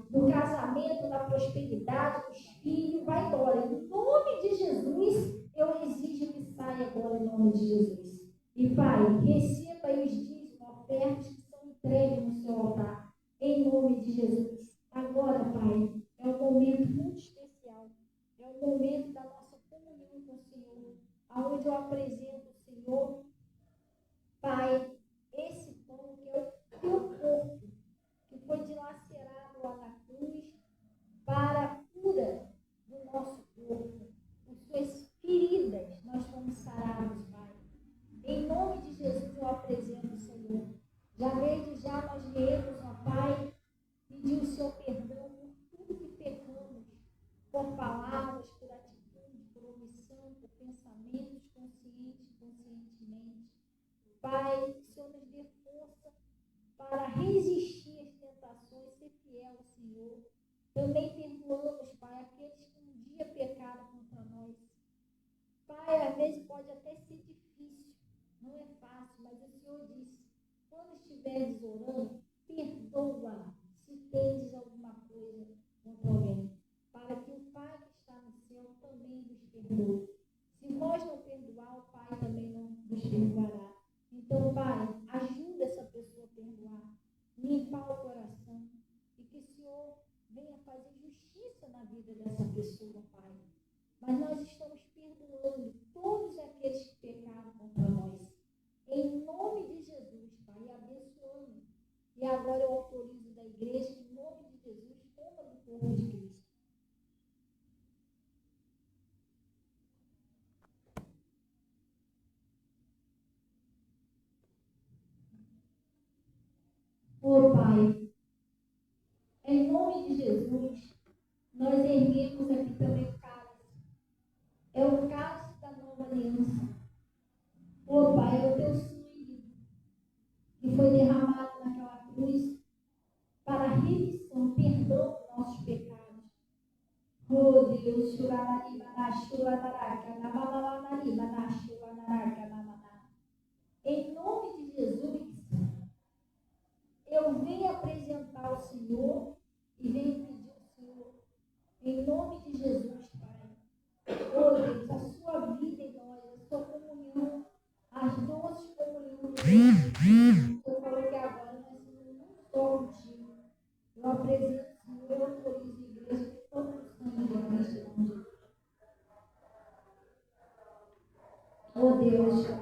do casamento, da prosperidade, dos filhos, vai embora. Em nome de Jesus, eu exijo que saia agora em nome de Jesus. E Pai, receba aí os dízimos, ofertas que são entregues no seu altar, em nome de Jesus. Agora, Pai, é um momento muito especial, é um momento da nossa comunhão com o Senhor, onde eu apresento o Senhor, Pai, esse pão que é o teu corpo, que foi dilacerado lá na cruz para a cura do nosso corpo. Por suas feridas nós fomos sarados, Pai. Em nome de Jesus eu apresento o Senhor. Já desde já nós viemos, ó Pai, pedir o seu perdão por tudo que pecamos, por palavras, por atitude, por omissão, por pensamentos, consciente e inconscientemente. Pai, que o Senhor nos dê força para resistir às tentações, ser fiel ao Senhor. Também perdoamos, Pai, aqueles que um dia pecaram contra nós. Pai, às vezes pode até ser difícil, não é fácil, mas o Senhor disse, quando estiveres orando, perdoa se tendes alguma coisa contra alguém, para que o Pai que está no céu também nos perdoe. Se nós não perdoar, o Pai também não nos perdoará. Então, Pai, ajuda essa pessoa a perdoar, limpar o coração, e que o Senhor venha fazer justiça na vida dessa pessoa, Pai. Mas nós estamos perdoando todos aqueles que pecaram contra nós. Em nome de Jesus, Pai, abençoando. E agora eu autorizo da igreja, em nome de Jesus, coma do corpo de Cristo. Ô Pai, em nome de Jesus, nós erguemos aqui também o cálice. É o cálice da nova aliança. Ô Pai, é o teu sangue que foi derramado naquela cruz para a remissão, perdão dos nossos pecados. Oh Deus, em nome de Jesus, eu venho apresentar ao Senhor e venho pedir ao Senhor, em nome de Jesus, Pai. Oh Deus, a sua vida em nós, a sua comunhão, as doces comunhões do Deus. Eu falei que agora nós somos um só contigo. Eu apresento o Senhor, eu autorizo a igreja que todo o sangue de Cristo. Oh Deus, oh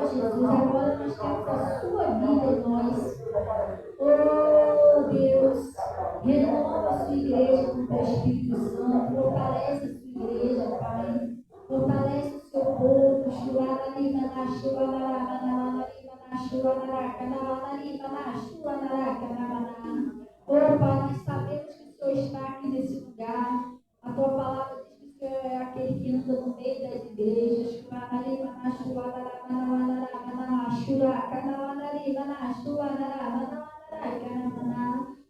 Jesus, agora nós temos a sua vida em nós. Oh Deus, renova a sua igreja com o teu Espírito Santo, fortalece a sua igreja, Pai, fortalece o seu povo. Oh Pai, nós sabemos que o Senhor está aqui nesse lugar. A tua palavra diz que o Senhor é aquele que anda no meio das igrejas.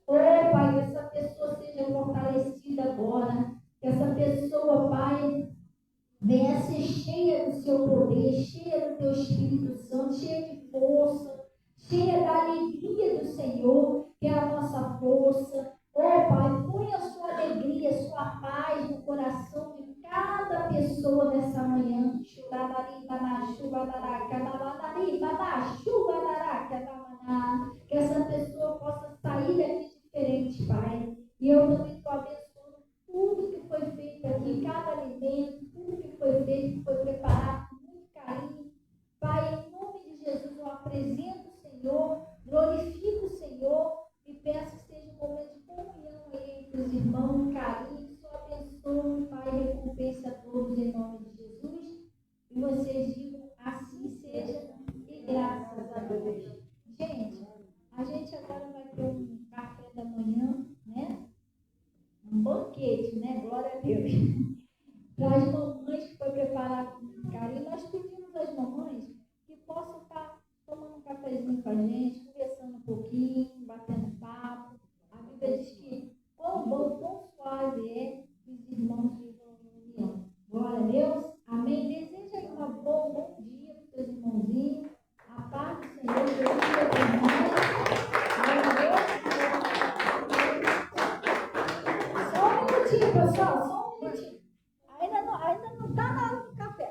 Oh Pai, que essa pessoa seja fortalecida agora. Que essa pessoa, Pai, venha ser cheia do seu poder, cheia do teu Espírito Santo, cheia de força, cheia da alegria do Senhor, que é a nossa força. Oh Pai, põe a sua alegria, a sua paz no coração de cada pessoa nessa manhã. Que essa pessoa possa sair daqui diferente, Pai. E eu também estou abençoando tudo que foi feito aqui, cada alimento, tudo que foi feito, que foi preparado com muito carinho. Pai, em nome de Jesus. apresento o Senhor, glorifico o Senhor e peço que seja um momento de comunhão aí entre os irmãos, um carinho, que só abençoe, Pai, recompense a todos em nome de Jesus. E vocês digam, assim seja, e graças a Deus. Gente, a gente agora vai ter um café da manhã, né? Um banquete, né? Glória a Deus. Para as mamães que foi preparado com muito carinho, nós pedimos às mamães que possam estar tomando um cafezinho com a gente, conversando um pouquinho, batendo papo. A Bíblia diz que quão bom, quão suave é que os irmãos vivam em união. Glória a Deus. Amém. Deseja aí um bom dia para os seus irmãozinhos. A paz do Senhor, Jesus, teus irmãos. Glória a Deus. Só um minutinho, pessoal, só um minutinho. Ainda não está nada no café.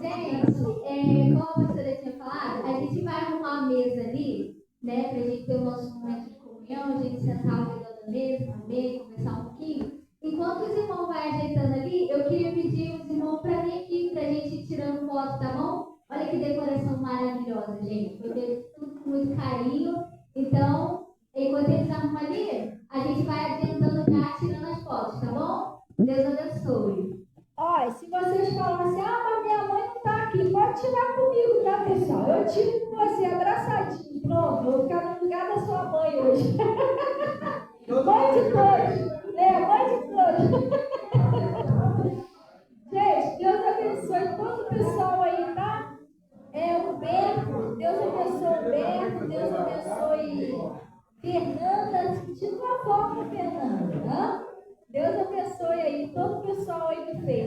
Gente, como a pastora tinha falado, a gente vai arrumar a mesa ali, né, pra gente ter o nosso momento de comunhão, a gente sentar ao redor da mesa, comer, conversar um pouquinho. Enquanto os irmãos vão ajeitando ali, eu queria pedir os irmãos para vir aqui, pra gente ir tirando foto, tá bom? Olha que decoração maravilhosa, gente. Foi feito tudo com muito carinho. Então, enquanto eles arrumam ali, a gente vai adiantando já, tirando as fotos, tá bom? Deus abençoe. Olha, se vocês falarem assim, mas minha mãe não está aqui, pode tirar comigo, tá, pessoal? Eu tiro com você, abraçadinho. Pronto, eu vou ficar no lugar da sua mãe hoje. Mãe de todos. Mãe de todos. Gente, Deus abençoe todo o pessoal aí, tá? O Berto, Deus abençoe o Berto, Deus abençoe Fernanda. De tua forma, Fernanda, né? Deus abençoe aí todo o pessoal aí do Face.